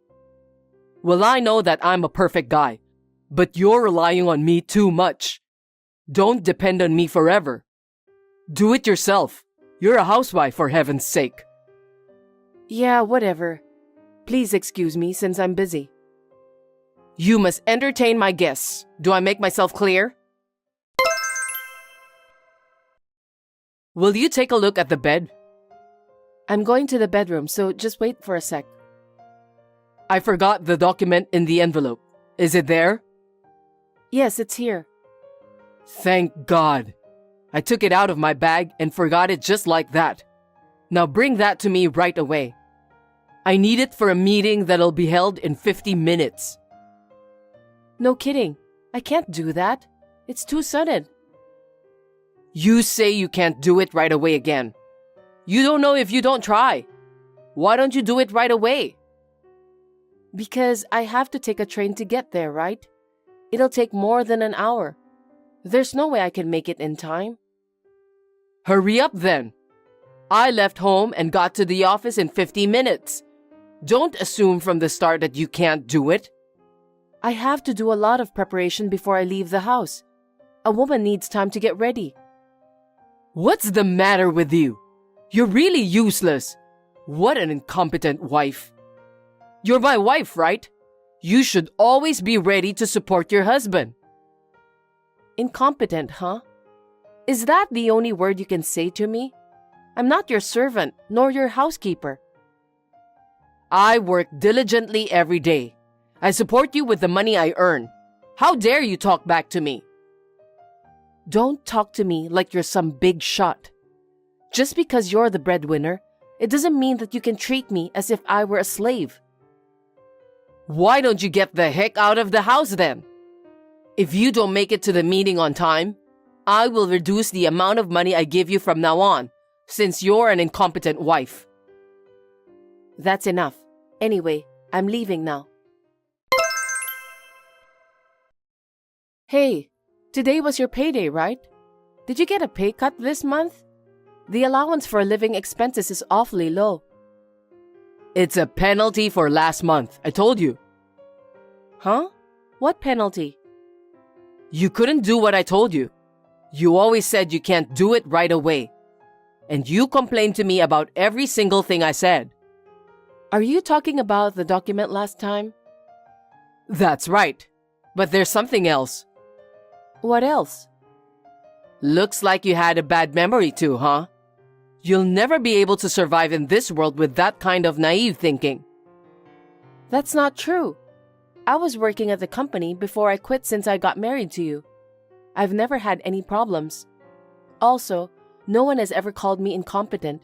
Well, I know that I'm a perfect guy, but you're relying on me too much. Don't depend on me forever. Do it yourself. You're a housewife, for heaven's sake. Yeah, whatever. Please excuse me since I'm busy. You must entertain my guests. Do I make myself clear? Will you take a look at the bed? I'm going to the bedroom, so just wait for a sec. I forgot the document in the envelope. Is it there? Yes, it's here. Thank God. I took it out of my bag and forgot it just like that. Now bring that to me right away. I need it for a meeting that'll be held in 50 minutes. No kidding. I can't do that. It's too sudden. You say you can't do it right away again. You don't know if you don't try. Why don't you do it right away? Because I have to take a train to get there, right? It'll take more than an hour. There's no way I can make it in time. Hurry up then. I left home and got to the office in 50 minutes. Don't assume from the start that you can't do it. I have to do a lot of preparation before I leave the house. A woman needs time to get ready. What's the matter with you? You're really useless. What an incompetent wife. You're my wife, right? You should always be ready to support your husband. Incompetent, huh? Is that the only word you can say to me? I'm not your servant, nor your housekeeper. I work diligently every day. I support you with the money I earn. How dare you talk back to me? Don't talk to me like you're some big shot. Just because you're the breadwinner, it doesn't mean that you can treat me as if I were a slave. Why don't you get the heck out of the house then? If you don't make it to the meeting on time, I will reduce the amount of money I give you from now on, since you're an incompetent wife. That's enough. Anyway, I'm leaving now. Hey, today was your payday, right? Did you get a pay cut this month? The allowance for living expenses is awfully low. It's a penalty for last month, I told you. Huh? What penalty? You couldn't do what I told you. You always said you can't do it right away. and you complained to me about every single thing I said. Are you talking about the document last time? That's right. But there's something else. What else? Looks like you had a bad memory too, huh? You'll never be able to survive in this world with that kind of naive thinking. That's not true. I was working at the company before I quit since I got married to you. I've never had any problems. Also, no one has ever called me incompetent.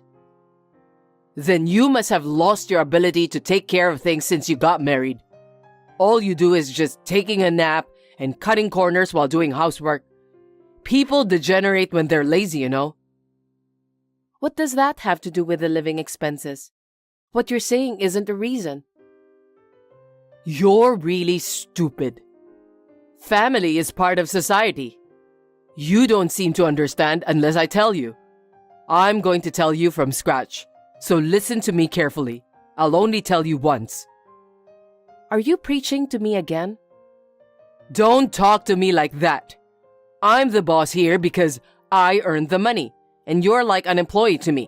Then you must have lost your ability to take care of things since you got married. All you do is just taking a nap and cutting corners while doing housework. People degenerate when they're lazy, you know. What does that have to do with the living expenses? What you're saying isn't a reason. You're really stupid. Family is part of society. You don't seem to understand unless I tell you. I'm going to tell you from scratch, so listen to me carefully. I'll only tell you once. Are you preaching to me again? Don't talk to me like that. I'm the boss here because I earned the money, and you're like an employee to me.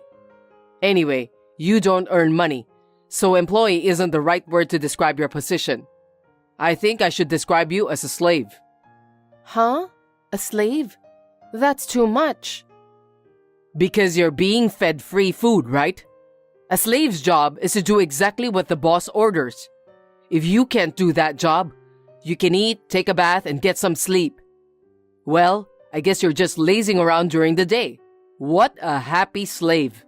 Anyway, you don't earn money, so employee isn't the right word to describe your position. I think I should describe you as a slave. Huh? A slave? That's too much. Because you're being fed free food, right? A slave's job is to do exactly what the boss orders. If you can't do that job, you can eat, take a bath, and get some sleep. Well, I guess you're just lazing around during the day. What a happy slave.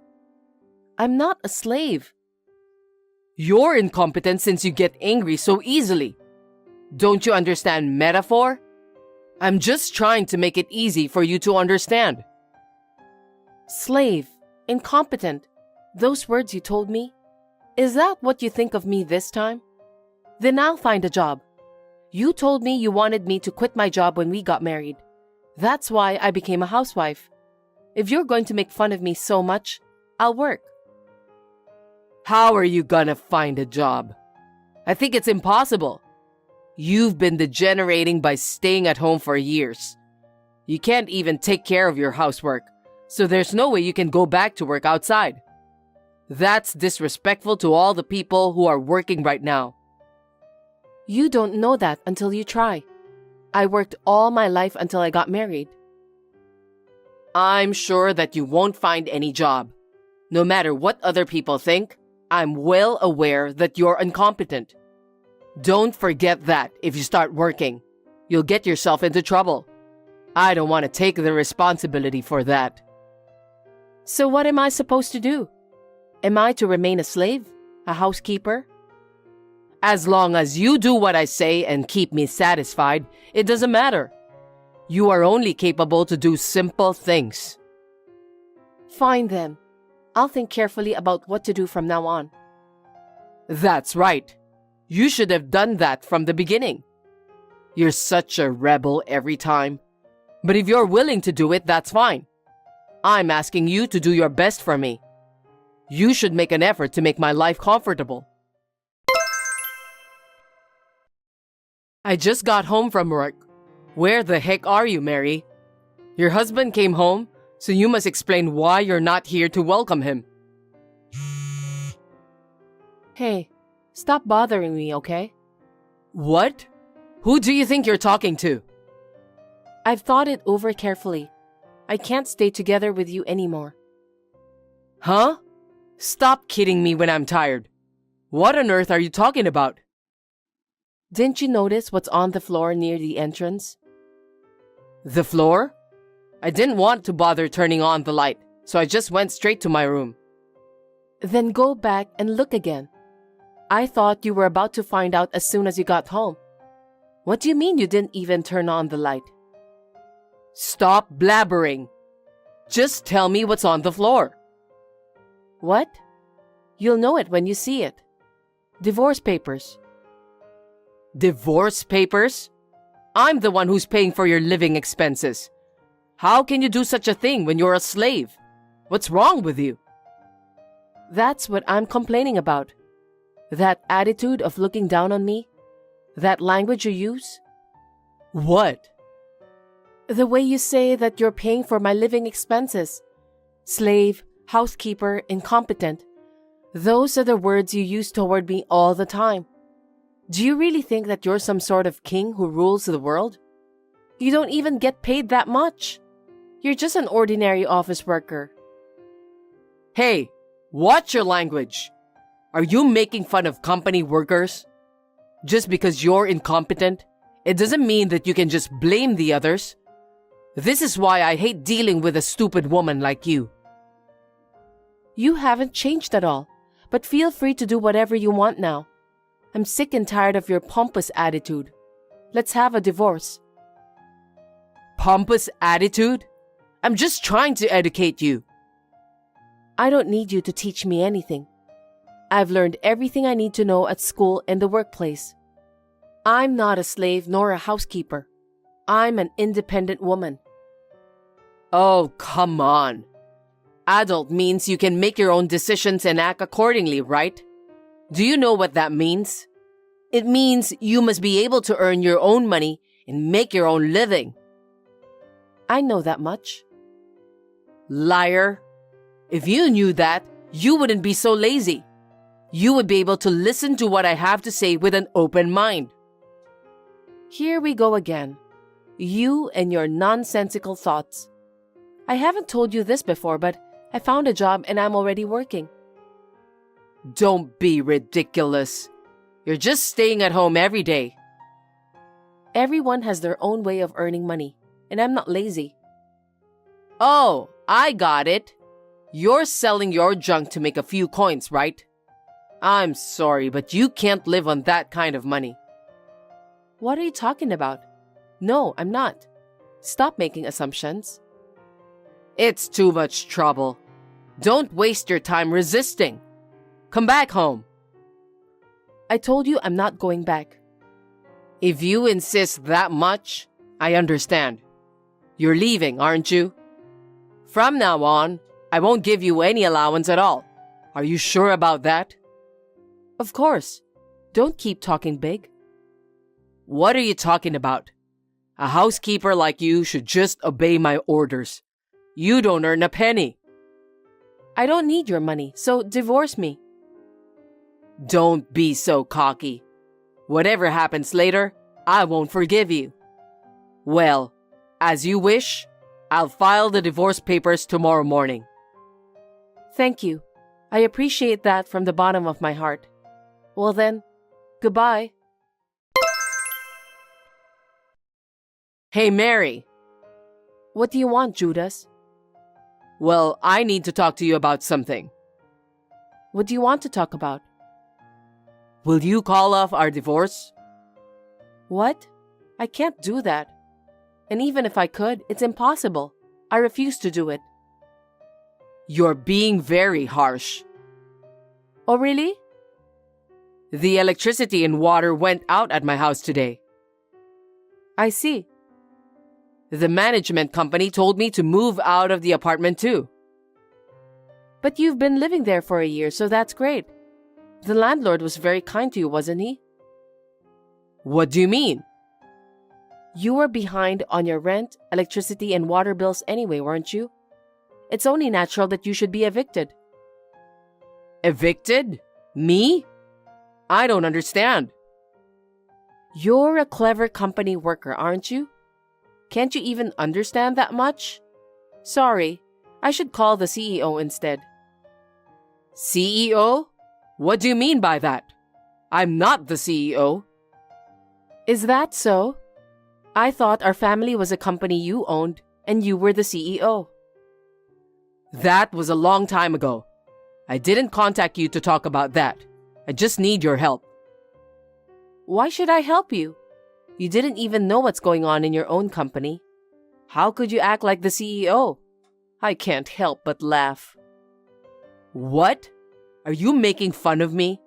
I'm not a slave. You're incompetent since you get angry so easily. Don't you understand metaphor? I'm just trying to make it easy for you to understand. Slave, incompetent, those words you told me. Is that what you think of me this time? Then I'll find a job. You told me you wanted me to quit my job when we got married. That's why I became a housewife. If you're going to make fun of me so much, I'll work. How are you gonna find a job? I think it's impossible. You've been degenerating by staying at home for years. You can't even take care of your housework, so there's no way you can go back to work outside. That's disrespectful to all the people who are working right now. You don't know that until you try. I worked all my life until I got married. I'm sure that you won't find any job. No matter what other people think, I'm well aware that you're incompetent. Don't forget that if you start working. You'll get yourself into trouble. I don't want to take the responsibility for that. So what am I supposed to do? Am I to remain a slave? A housekeeper? As long as you do what I say and keep me satisfied, it doesn't matter. You are only capable to do simple things. Fine then. I'll think carefully about what to do from now on. That's right. You should have done that from the beginning. You're such a rebel every time. But if you're willing to do it, that's fine. I'm asking you to do your best for me. You should make an effort to make my life comfortable. I just got home from work. Where the heck are you, Mary? Your husband came home, so you must explain why you're not here to welcome him. Hey, stop bothering me, okay? What? Who do you think you're talking to? I've thought it over carefully. I can't stay together with you anymore. Huh? Stop kidding me when I'm tired. What on earth are you talking about? Didn't you notice what's on the floor near the entrance? The floor? I didn't want to bother turning on the light, so I just went straight to my room. Then go back and look again. I thought you were about to find out as soon as you got home. What do you mean you didn't even turn on the light? Stop blabbering. Just tell me what's on the floor. What? You'll know it when you see it. Divorce papers. Divorce papers? I'm the one who's paying for your living expenses. How can you do such a thing when you're a slave? What's wrong with you? That's what I'm complaining about. That attitude of looking down on me. That language you use. What? The way you say that you're paying for my living expenses. Slave, housekeeper, incompetent. Those are the words you use toward me all the time. Do you really think that you're some sort of king who rules the world? You don't even get paid that much. You're just an ordinary office worker. Hey, watch your language. Are you making fun of company workers? Just because you're incompetent, it doesn't mean that you can just blame the others. This is why I hate dealing with a stupid woman like you. You haven't changed at all, but feel free to do whatever you want now. I'm sick and tired of your pompous attitude. Let's have a divorce. Pompous attitude? I'm just trying to educate you. I don't need you to teach me anything. I've learned everything I need to know at school and the workplace. I'm not a slave nor a housekeeper. I'm an independent woman. Oh, come on. Adult means you can make your own decisions and act accordingly, right? Do you know what that means? It means you must be able to earn your own money and make your own living. I know that much. Liar. If you knew that, you wouldn't be so lazy. You would be able to listen to what I have to say with an open mind. Here we go again. You and your nonsensical thoughts. I haven't told you this before, but I found a job and I'm already working. Don't be ridiculous. You're just staying at home every day. Everyone has their own way of earning money, and I'm not lazy. Oh, I got it. You're selling your junk to make a few coins, right? I'm sorry, but you can't live on that kind of money. What are you talking about? No, I'm not. Stop making assumptions. It's too much trouble. Don't waste your time resisting. Come back home. I told you I'm not going back. If you insist that much, I understand. You're leaving, aren't you? From now on, I won't give you any allowance at all. Are you sure about that? Of course. Don't keep talking big. What are you talking about? A housekeeper like you should just obey my orders. You don't earn a penny. I don't need your money, so divorce me. Don't be so cocky. Whatever happens later, I won't forgive you. Well, as you wish, I'll file the divorce papers tomorrow morning. Thank you. I appreciate that from the bottom of my heart. Well then, goodbye. Hey, Mary. What do you want, Judas? Well, I need to talk to you about something. What do you want to talk about? Will you call off our divorce? What? I can't do that. And even if I could, it's impossible. I refuse to do it. You're being very harsh. Oh, really? The electricity and water went out at my house today. I see. The management company told me to move out of the apartment too. But you've been living there for a year, so that's great. The landlord was very kind to you, wasn't he? What do you mean? You were behind on your rent, electricity, and water bills anyway, weren't you? It's only natural that you should be evicted. Evicted? Me? I don't understand. You're a clever company worker, aren't you? Can't you even understand that much? Sorry, I should call the CEO instead. CEO? What do you mean by that? I'm not the CEO. Is that so? I thought our family was a company you owned and you were the CEO. That was a long time ago. I didn't contact you to talk about that. I just need your help. Why should I help you? You didn't even know what's going on in your own company. How could you act like the CEO? I can't help but laugh. What? Are you making fun of me?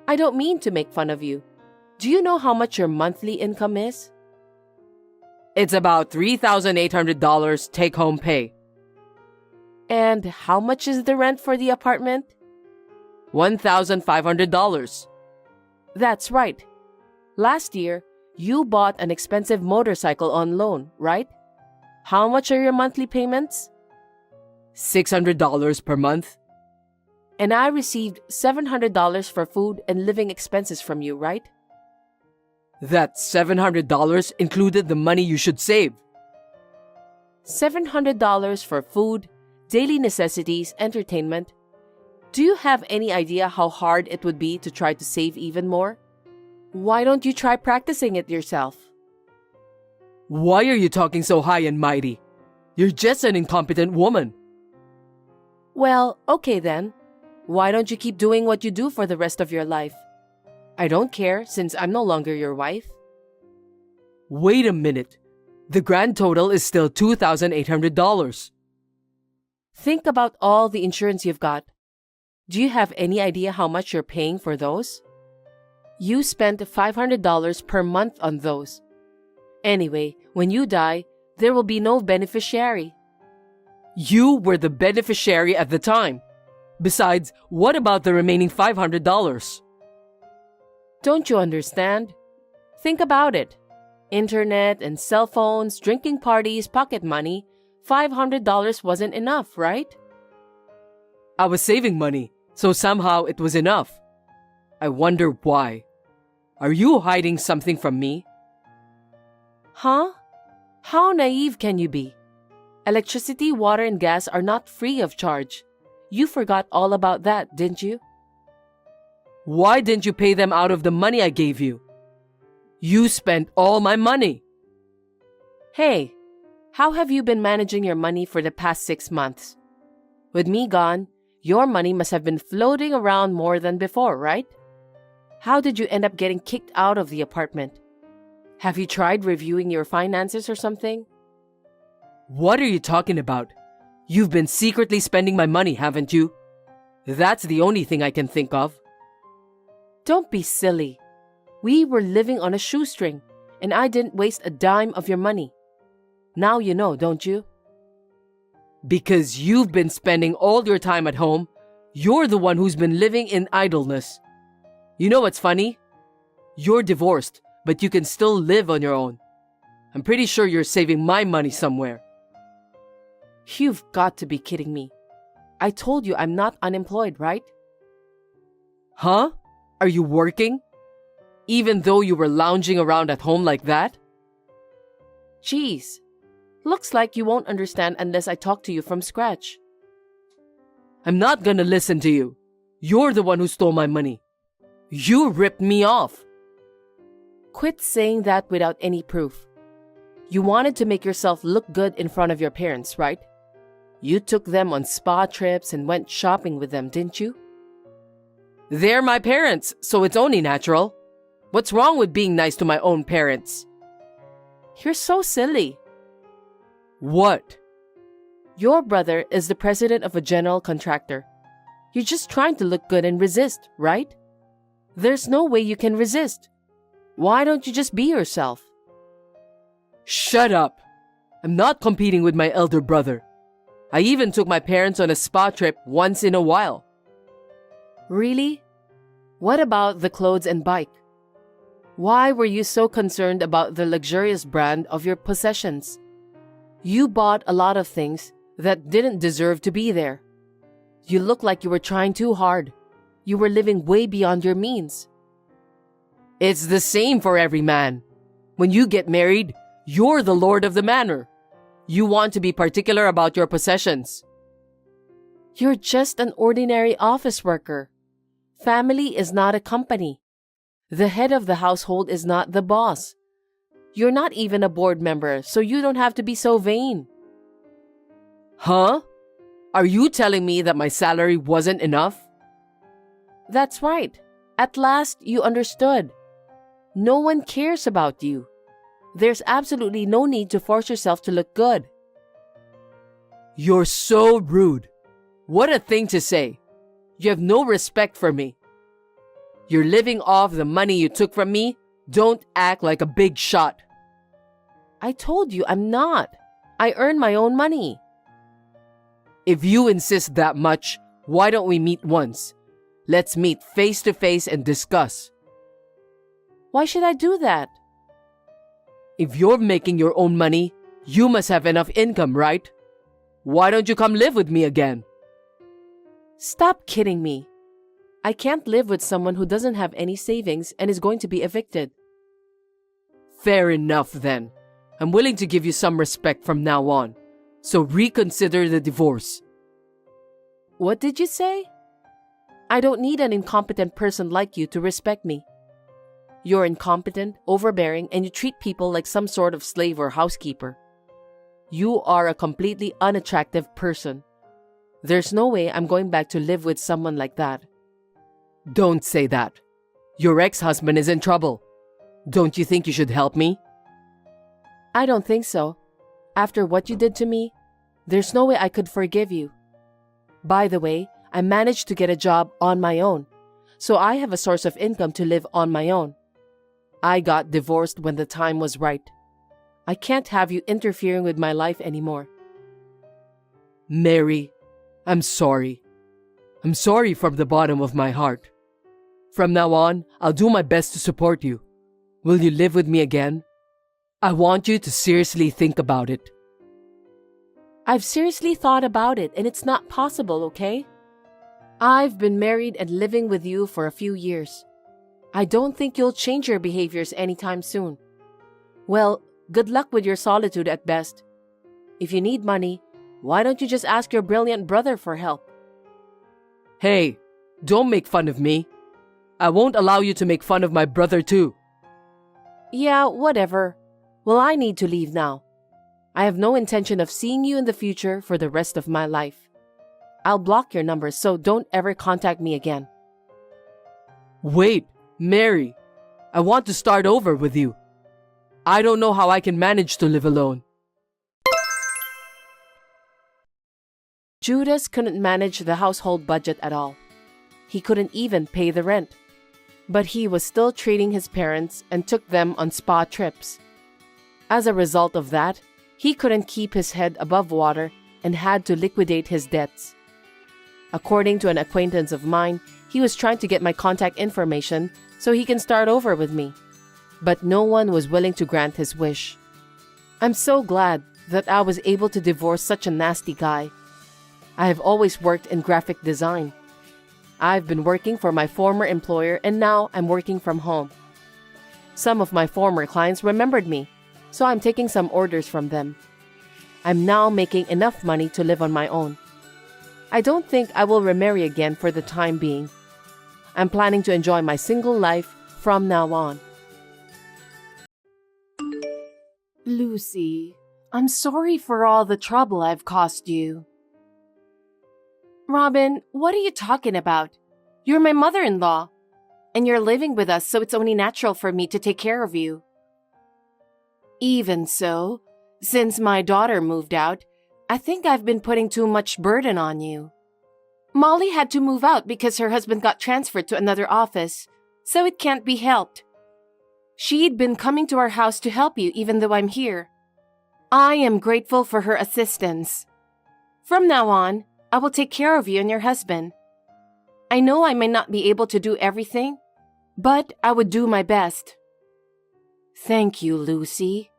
I don't mean to make fun of you. Do you know how much your monthly income is? It's about $3,800 take-home pay. And how much is the rent for the apartment? $1,500. That's right. Last year, you bought an expensive motorcycle on loan, right? How much are your monthly payments? $600 per month? And I received $700 for food and living expenses from you, right? That $700 included the money you should save. $700 for food, daily necessities, entertainment. Do you have any idea how hard it would be to try to save even more? Why don't you try practicing it yourself? Why are you talking so high and mighty? You're just an incompetent woman. Well, okay then. Why don't you keep doing what you do for the rest of your life? I don't care since I'm no longer your wife. Wait a minute. The grand total is still $2,800. Think about all the insurance you've got. Do you have any idea how much you're paying for those? You spent $500 per month on those. Anyway, when you die, there will be no beneficiary. You were the beneficiary at the time. Besides, what about the remaining $500? Don't you understand? Think about it. Internet and cell phones, drinking parties, pocket money. $500 wasn't enough, right? I was saving money, so somehow it was enough. I wonder why. Are you hiding something from me? Huh? How naive can you be? Electricity, water, and gas are not free of charge. You forgot all about that, didn't you? Why didn't you pay them out of the money I gave you? You spent all my money. Hey, how have you been managing your money for the past 6 months? With me gone, your money must have been floating around more than before, right? How did you end up getting kicked out of the apartment? Have you tried reviewing your finances or something? What are you talking about? You've been secretly spending my money, haven't you? That's the only thing I can think of. Don't be silly. We were living on a shoestring, and I didn't waste a dime of your money. Now you know, don't you? Because you've been spending all your time at home, you're the one who's been living in idleness. You know what's funny? You're divorced, but you can still live on your own. I'm pretty sure you're saving my money somewhere. You've got to be kidding me. I told you I'm not unemployed, right? Huh? Are you working? Even though you were lounging around at home like that? Jeez. Looks like you won't understand unless I talk to you from scratch. I'm not gonna listen to you. You're the one who stole my money. You ripped me off. Quit saying that without any proof. You wanted to make yourself look good in front of your parents, right? You took them on spa trips and went shopping with them, didn't you? They're my parents, so it's only natural. What's wrong with being nice to my own parents? You're so silly. What? Your brother is the president of a general contractor. You're just trying to look good and resist, right? There's no way you can resist. Why don't you just be yourself? Shut up. I'm not competing with my elder brother. I even took my parents on a spa trip once in a while. Really? What about the clothes and bike? Why were you so concerned about the luxurious brand of your possessions? You bought a lot of things that didn't deserve to be there. You look like you were trying too hard. You were living way beyond your means. It's the same for every man. When you get married, you're the lord of the manor. You want to be particular about your possessions. You're just an ordinary office worker. Family is not a company. The head of the household is not the boss. You're not even a board member, so you don't have to be so vain. Huh? Are you telling me that my salary wasn't enough? That's right. At last, you understood. No one cares about you. There's absolutely no need to force yourself to look good. You're so rude. What a thing to say. You have no respect for me. You're living off the money you took from me. Don't act like a big shot. I told you I'm not. I earn my own money. If you insist that much, why don't we meet once? Let's meet face to face and discuss. Why should I do that? If you're making your own money, you must have enough income, right? Why don't you come live with me again? Stop kidding me. I can't live with someone who doesn't have any savings and is going to be evicted. Fair enough then. I'm willing to give you some respect from now on. So reconsider the divorce. What did you say? I don't need an incompetent person like you to respect me. You're incompetent, overbearing, and you treat people like some sort of slave or housekeeper. You are a completely unattractive person. There's no way I'm going back to live with someone like that. Don't say that. Your ex-husband is in trouble. Don't you think you should help me? I don't think so. After what you did to me, there's no way I could forgive you. By the way, I managed to get a job on my own, so I have a source of income to live on my own. I got divorced when the time was right. I can't have you interfering with my life anymore. Mary, I'm sorry. I'm sorry from the bottom of my heart. From now on, I'll do my best to support you. Will you live with me again? I want you to seriously think about it. I've seriously thought about it, and it's not possible, okay? I've been married and living with you for a few years. I don't think you'll change your behaviors anytime soon. Well, good luck with your solitude at best. If you need money, why don't you just ask your brilliant brother for help? Hey, don't make fun of me. I won't allow you to make fun of my brother too. Yeah, whatever. Well, I need to leave now. I have no intention of seeing you in the future for the rest of my life. I'll block your number, so don't ever contact me again. Wait, Mary. I want to start over with you. I don't know how I can manage to live alone. Judas couldn't manage the household budget at all. He couldn't even pay the rent. But he was still treating his parents and took them on spa trips. As a result of that, he couldn't keep his head above water and had to liquidate his debts. According to an acquaintance of mine, he was trying to get my contact information so he can start over with me. But no one was willing to grant his wish. I'm so glad that I was able to divorce such a nasty guy. I have always worked in graphic design. I've been working for my former employer and now I'm working from home. Some of my former clients remembered me, so I'm taking some orders from them. I'm now making enough money to live on my own. I don't think I will remarry again for the time being. I'm planning to enjoy my single life from now on. Lucy, I'm sorry for all the trouble I've caused you. Robin, what are you talking about? You're my mother-in-law, and you're living with us, so it's only natural for me to take care of you. Even so, since my daughter moved out, I think I've been putting too much burden on you. Molly had to move out because her husband got transferred to another office, so it can't be helped. She'd been coming to our house to help you even though I'm here. I am grateful for her assistance. From now on, I will take care of you and your husband. I know I may not be able to do everything, but I would do my best. Thank you, Lucy.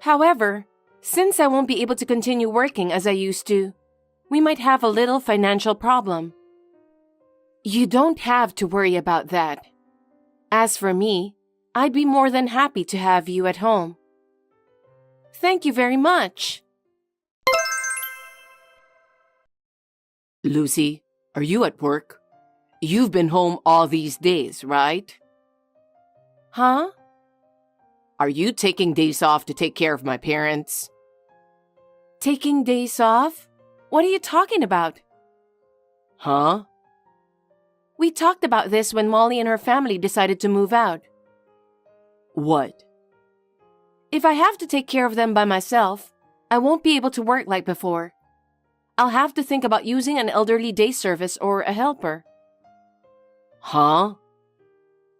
However, since I won't be able to continue working as I used to, we might have a little financial problem. You don't have to worry about that. As for me, I'd be more than happy to have you at home. Thank you very much. Lucy, are you at work? You've been home all these days, right? Huh? Are you taking days off to take care of my parents? Taking days off? What are you talking about? Huh? We talked about this when Molly and her family decided to move out. What? If I have to take care of them by myself, I won't be able to work like before. I'll have to think about using an elderly day service or a helper. Huh?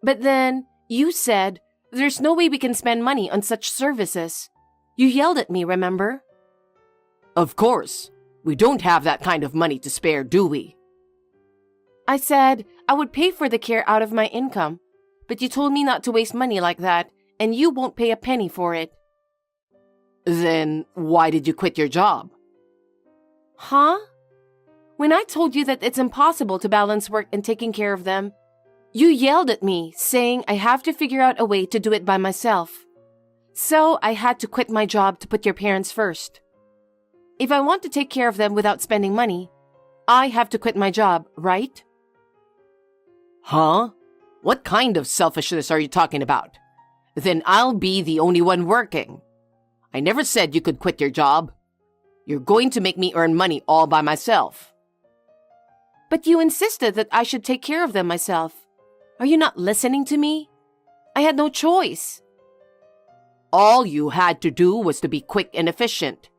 But then, you said, there's no way we can spend money on such services. You yelled at me, remember? Of course. We don't have that kind of money to spare, do we? I said I would pay for the care out of my income, but you told me not to waste money like that, and you won't pay a penny for it. Then why did you quit your job? Huh? When I told you that it's impossible to balance work and taking care of them, you yelled at me, saying I have to figure out a way to do it by myself. So I had to quit my job to put your parents first. If I want to take care of them without spending money, I have to quit my job, right? Huh? What kind of selfishness are you talking about? Then I'll be the only one working. I never said you could quit your job. You're going to make me earn money all by myself. But you insisted that I should take care of them myself. Are you not listening to me? I had no choice. All you had to do was to be quick and efficient.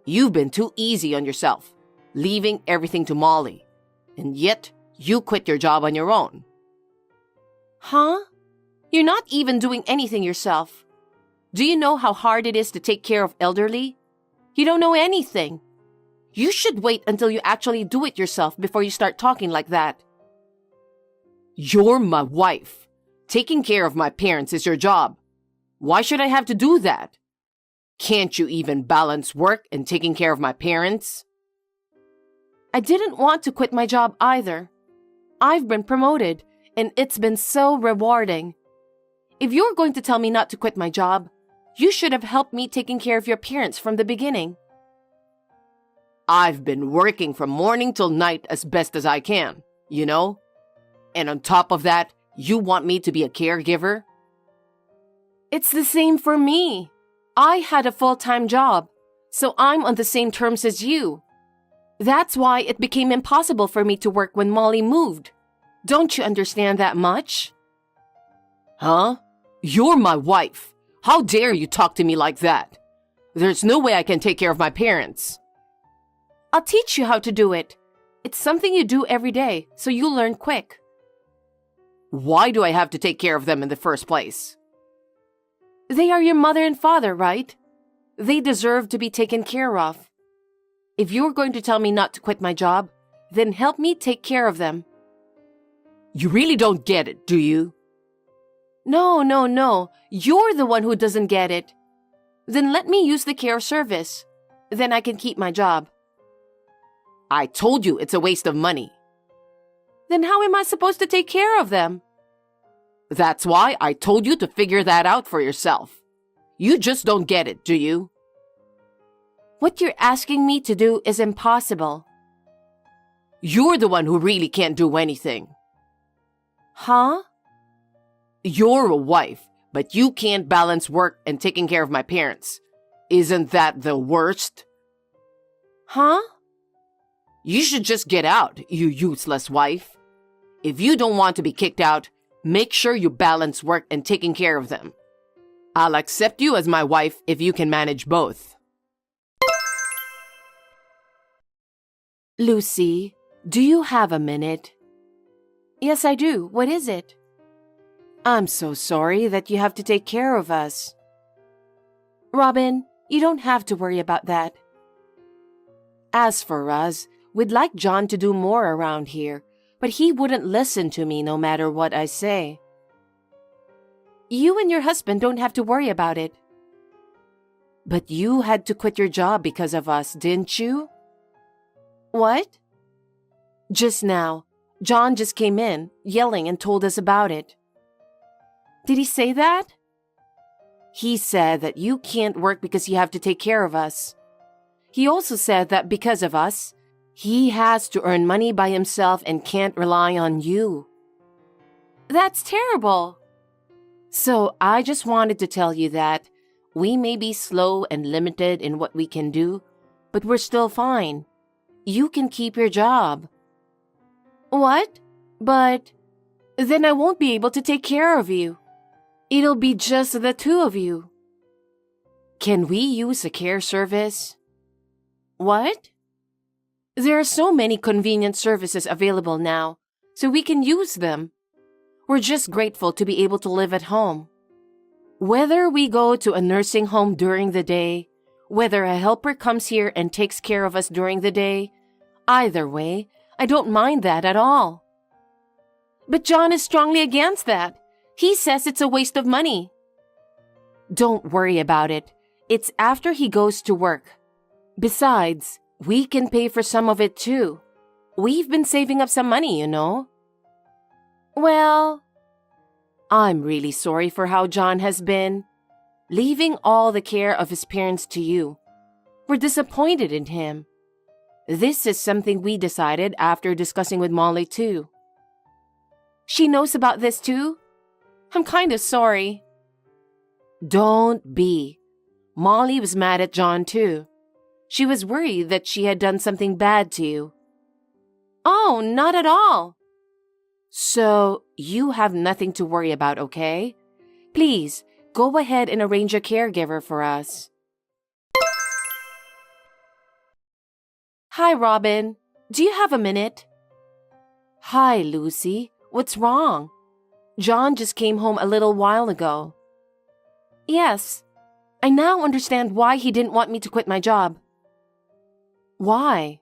You've been too easy on yourself, leaving everything to Molly. And yet, you quit your job on your own. Huh? You're not even doing anything yourself. Do you know how hard it is to take care of elderly? You don't know anything. You should wait until you actually do it yourself before you start talking like that. You're my wife. Taking care of my parents is your job. Why should I have to do that? Can't you even balance work and taking care of my parents? I didn't want to quit my job either. I've been promoted, and it's been so rewarding. If you're going to tell me not to quit my job, you should have helped me taking care of your parents from the beginning. I've been working from morning till night as best as I can, you know? And on top of that, you want me to be a caregiver? It's the same for me. I had a full-time job, so I'm on the same terms as you. That's why it became impossible for me to work when Molly moved. Don't you understand that much? Huh? You're my wife. How dare you talk to me like that? There's no way I can take care of my parents. I'll teach you how to do it. It's something you do every day, so you'll learn quick. Why do I have to take care of them in the first place? They are your mother and father, right? They deserve to be taken care of. If you're going to tell me not to quit my job, then help me take care of them. You really don't get it, do you? No. You're the one who doesn't get it. Then let me use the care service. Then I can keep my job. I told you it's a waste of money. Then how am I supposed to take care of them? That's why I told you to figure that out for yourself. You just don't get it, do you? What you're asking me to do is impossible. You're the one who really can't do anything. Huh? You're a wife, but you can't balance work and taking care of my parents. Isn't that the worst? Huh? You should just get out, you useless wife. If you don't want to be kicked out, make sure you balance work and taking care of them. I'll accept you as my wife if you can manage both. Lucy, do you have a minute? Yes, I do. What is it? I'm so sorry that you have to take care of us. Robin, you don't have to worry about that. As for us, we'd like John to do more around here, but he wouldn't listen to me no matter what I say. You and your husband don't have to worry about it. But you had to quit your job because of us, didn't you? What? Just now, John just came in, yelling and told us about it. Did he say that? He said that you can't work because you have to take care of us. He also said that because of us, he has to earn money by himself and can't rely on you. That's terrible. So I just wanted to tell you that we may be slow and limited in what we can do, but we're still fine. You can keep your job. What? But then I won't be able to take care of you. It'll be just the two of you. Can we use a care service? What? There are so many convenient services available now, so we can use them. We're just grateful to be able to live at home. Whether we go to a nursing home during the day, whether a helper comes here and takes care of us during the day, either way, I don't mind that at all. But John is strongly against that. He says it's a waste of money. Don't worry about it. It's after he goes to work. Besides, We can pay for some of it too. We've been saving up some money, you know. Well, I'm really sorry for how John has been, leaving all the care of his parents to you. We're disappointed in him. This is something we decided after discussing with Molly too. She knows about this too? I'm kind of sorry. Don't be. Molly was mad at John too. She was worried that she had done something bad to you. Oh, not at all. So, you have nothing to worry about, okay? Please, go ahead and arrange a caregiver for us. Hi, Robin. Do you have a minute? Hi, Lucy. What's wrong? John just came home a little while ago. Yes. I now understand why he didn't want me to quit my job. Why?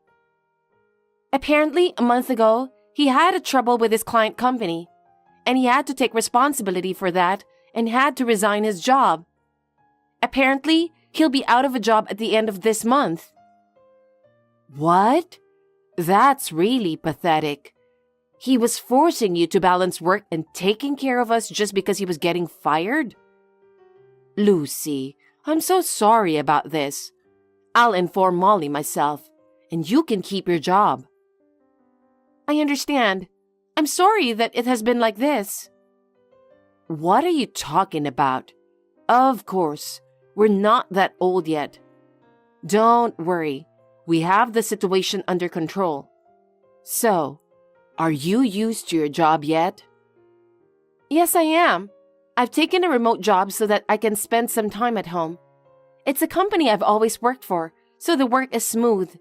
Apparently, a month ago, he had a trouble with his client company, and he had to take responsibility for that and had to resign his job. Apparently, he'll be out of a job at the end of this month. What? That's really pathetic. He was forcing you to balance work and taking care of us just because he was getting fired? Lucy, I'm so sorry about this. I'll inform Molly myself, and you can keep your job. I understand. I'm sorry that it has been like this. What are you talking about? Of course, we're not that old yet. Don't worry, we have the situation under control. So, are you used to your job yet? Yes, I am. I've taken a remote job so that I can spend some time at home. It's a company I've always worked for, so the work is smooth.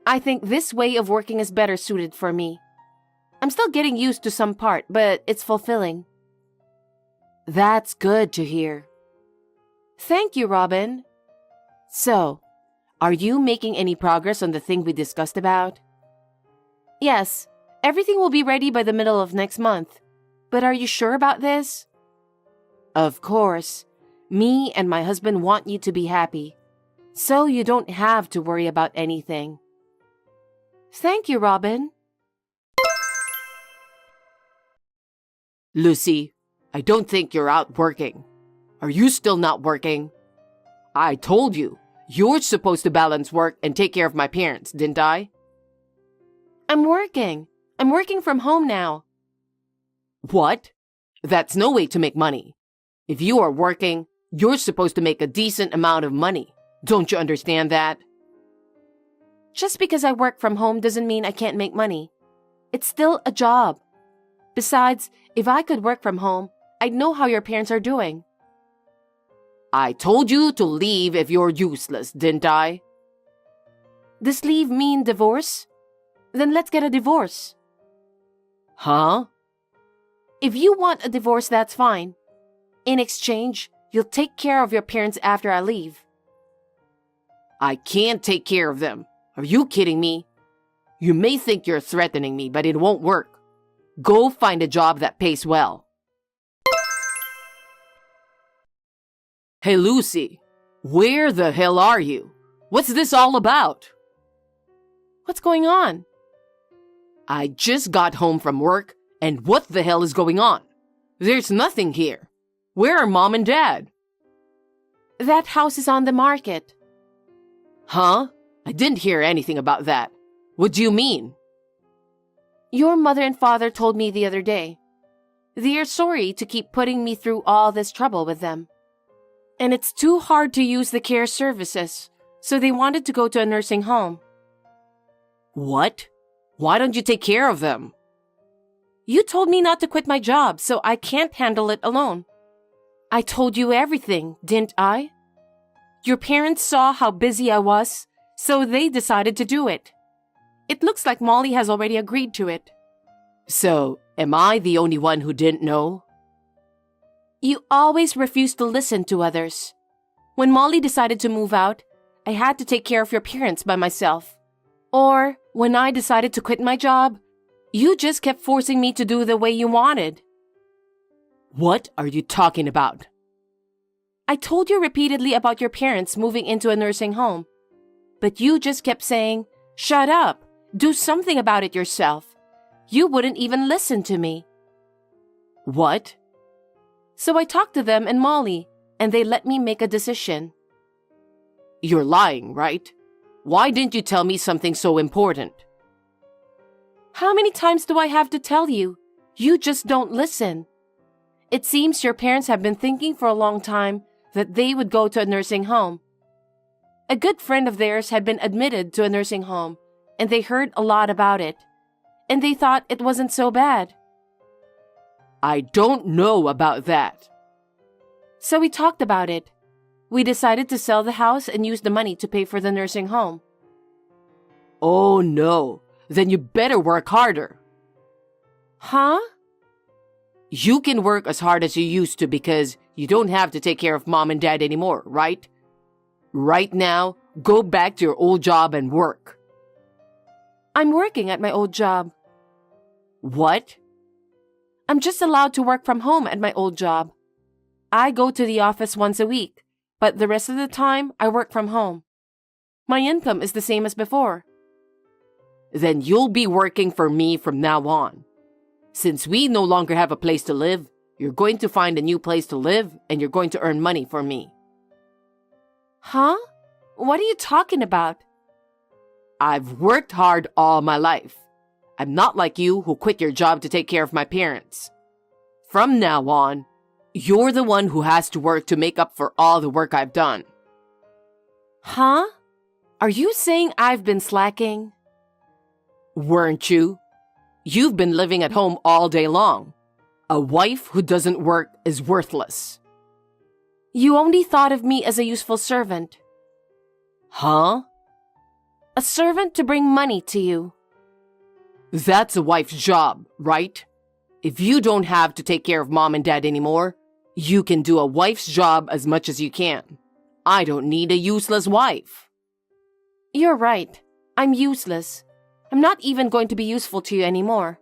I think this way of working is better suited for me. I'm still getting used to some part, but it's fulfilling. That's good to hear. Thank you, Robin. So, are you making any progress on the thing we discussed about? Yes, everything will be ready by the middle of next month. But are you sure about this? Of course. Me and my husband want you to be happy, so you don't have to worry about anything. Thank you, Robin. Lucy, I don't think you're out working. Are you still not working? I told you, you're supposed to balance work and take care of my parents, didn't I? I'm working. I'm working from home now. What? That's no way to make money. If you are working, you're supposed to make a decent amount of money. Don't you understand that? Just because I work from home doesn't mean I can't make money. It's still a job. Besides, if I could work from home, I'd know how your parents are doing. I told you to leave if you're useless, didn't I? Does leave mean divorce? Then let's get a divorce. Huh? If you want a divorce, that's fine. In exchange, you'll take care of your parents after I leave. I can't take care of them. Are you kidding me? You may think you're threatening me, but it won't work. Go find a job that pays well. Hey, Lucy, where the hell are you? What's this all about? What's going on? I just got home from work, and what the hell is going on? There's nothing here. Where are Mom and Dad? That house is on the market. Huh? I didn't hear anything about that. What do you mean? Your mother and father told me the other day. They are sorry to keep putting me through all this trouble with them. And it's too hard to use the care services, so they wanted to go to a nursing home. What? Why don't you take care of them? You told me not to quit my job, so I can't handle it alone. I told you everything, didn't I? Your parents saw how busy I was, so they decided to do it. It looks like Molly has already agreed to it. So, am I the only one who didn't know? You always refuse to listen to others. When Molly decided to move out, I had to take care of your parents by myself. Or, when I decided to quit my job, you just kept forcing me to do the way you wanted. What are you talking about? I told you repeatedly about your parents moving into a nursing home. But you just kept saying, "Shut up. Do something about it yourself." You wouldn't even listen to me. What? So I talked to them and Molly, and they let me make a decision. You're lying, right? Why didn't you tell me something so important? How many times do I have to tell you? You just don't listen. It seems your parents have been thinking for a long time that they would go to a nursing home. A good friend of theirs had been admitted to a nursing home, and they heard a lot about it, and they thought it wasn't so bad. I don't know about that. So we talked about it. We decided to sell the house and use the money to pay for the nursing home. Oh no, then you better work harder. Huh? You can work as hard as you used to because you don't have to take care of mom and dad anymore, right? Right now, go back to your old job and work. I'm working at my old job. What? I'm just allowed to work from home at my old job. I go to the office once a week, but the rest of the time I work from home. My income is the same as before. Then you'll be working for me from now on. Since we no longer have a place to live, you're going to find a new place to live and you're going to earn money for me. Huh? What are you talking about? I've worked hard all my life. I'm not like you who quit your job to take care of my parents. From now on, you're the one who has to work to make up for all the work I've done. Huh? Are you saying I've been slacking? Weren't you? You've been living at home all day long. A wife who doesn't work is worthless. You only thought of me as a useful servant. Huh? A servant to bring money to you. That's a wife's job, right? If you don't have to take care of mom and dad anymore, you can do a wife's job as much as you can. I don't need a useless wife. You're right. I'm useless. I'm not even going to be useful to you anymore.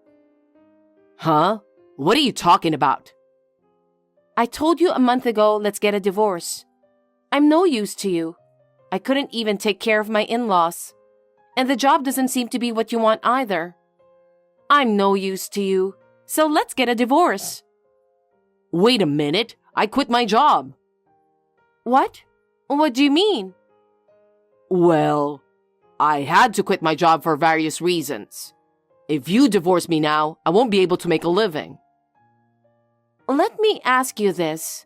Huh? What are you talking about? I told you a month ago, let's get a divorce. I'm no use to you. I couldn't even take care of my in-laws. And the job doesn't seem to be what you want either. I'm no use to you, so let's get a divorce. Wait a minute. I quit my job. What? What do you mean? Well, I had to quit my job for various reasons. If you divorce me now, I won't be able to make a living. Let me ask you this.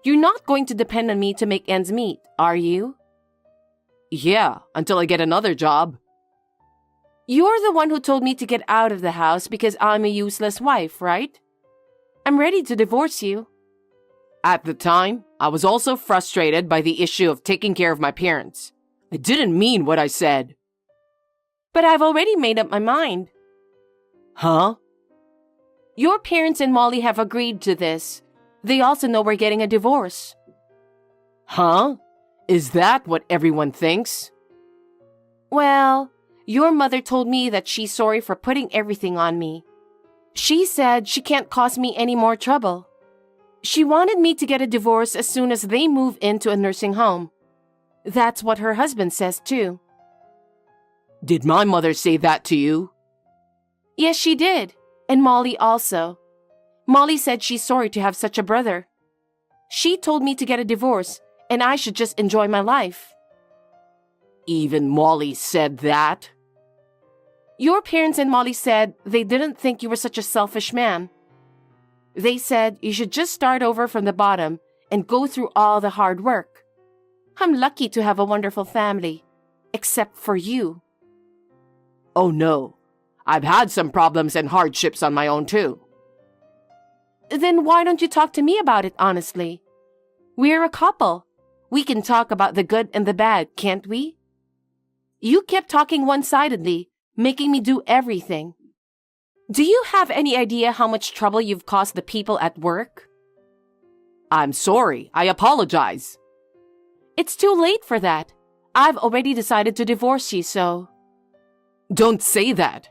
You're not going to depend on me to make ends meet, are you? Yeah, until I get another job. You're the one who told me to get out of the house because I'm a useless wife, right? I'm ready to divorce you. At the time, I was also frustrated by the issue of taking care of my parents. I didn't mean what I said. But I've already made up my mind. Huh? Your parents and Molly have agreed to this. They also know we're getting a divorce. Huh? Is that what everyone thinks? Well, your mother told me that she's sorry for putting everything on me. She said she can't cause me any more trouble. She wanted me to get a divorce as soon as they move into a nursing home. That's what her husband says too. Did my mother say that to you? Yes, she did. And Molly also. Molly said she's sorry to have such a brother. She told me to get a divorce and I should just enjoy my life. Even Molly said that? Your parents and Molly said they didn't think you were such a selfish man. They said you should just start over from the bottom and go through all the hard work. I'm lucky to have a wonderful family, except for you. Oh no, I've had some problems and hardships on my own too. Then why don't you talk to me about it honestly? We're a couple. We can talk about the good and the bad, can't we? You kept talking one-sidedly, making me do everything. Do you have any idea how much trouble you've caused the people at work? I'm sorry. I apologize. It's too late for that. I've already decided to divorce you, so... Don't say that.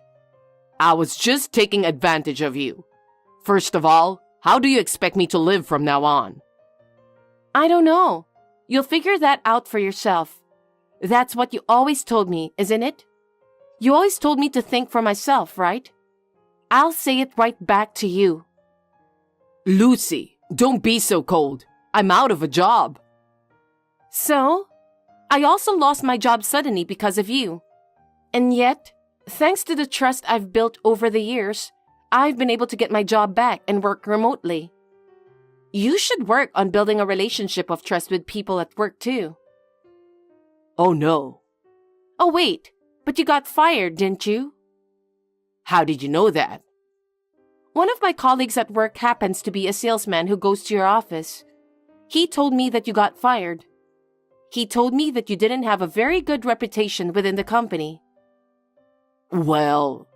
I was just taking advantage of you. First of all, how do you expect me to live from now on? I don't know. You'll figure that out for yourself. That's what you always told me, isn't it? You always told me to think for myself, right? I'll say it right back to you. Lucy, don't be so cold. I'm out of a job. So, I also lost my job suddenly because of you. And yet, thanks to the trust I've built over the years, I've been able to get my job back and work remotely. You should work on building a relationship of trust with people at work too. Oh no. Oh wait, but you got fired, didn't you? How did you know that? One of my colleagues at work happens to be a salesman who goes to your office. He told me that you got fired. He told me that you didn't have a very good reputation within the company. Well,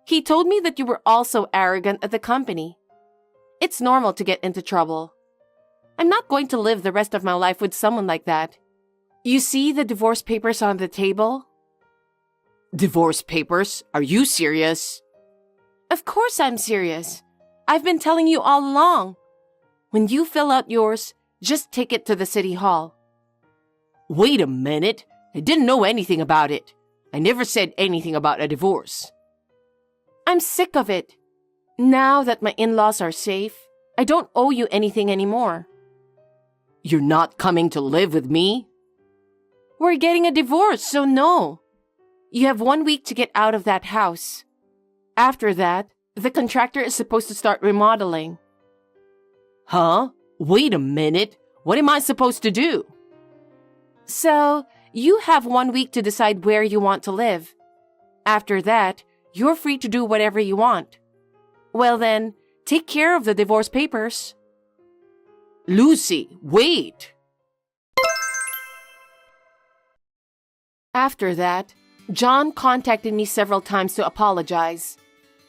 he told me that you were also arrogant at the company. It's normal to get into trouble. I'm not going to live the rest of my life with someone like that. You see the divorce papers on the table? divorce papers? Are you serious? Of course I'm serious. I've been telling you all along. When you fill out yours, just take it to the city hall. Wait a minute. I didn't know anything about it. I never said anything about a divorce. I'm sick of it. Now that my in-laws are safe, I don't owe you anything anymore. You're not coming to live with me? We're getting a divorce, so no. You have 1 week to get out of that house. After that, the contractor is supposed to start remodeling. Huh? Wait a minute. What am I supposed to do? So, you have 1 week to decide where you want to live. After that, you're free to do whatever you want. Well then, take care of the divorce papers. Lucy, wait! After that, John contacted me several times to apologize.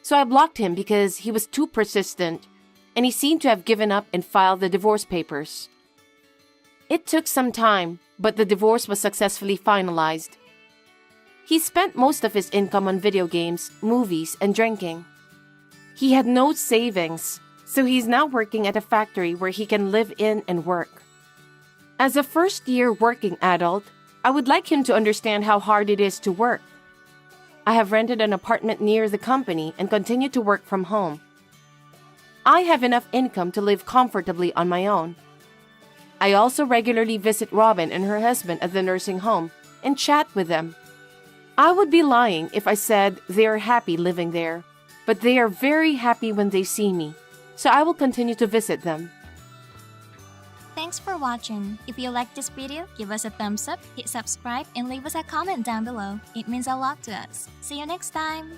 So I blocked him because he was too persistent, and he seemed to have given up and filed the divorce papers. It took some time, but the divorce was successfully finalized. He spent most of his income on video games, movies, and drinking. He had no savings, so he's now working at a factory where he can live in and work. As a first-year working adult, I would like him to understand how hard it is to work. I have rented an apartment near the company and continue to work from home. I have enough income to live comfortably on my own. I also regularly visit Robin and her husband at the nursing home and chat with them. I would be lying if I said they are happy living there, but they are very happy when they see me, so I will continue to visit them. Thanks for watching. If you liked this video, give us a thumbs up, hit subscribe, and leave us a comment down below. It means a lot to us. See you next time!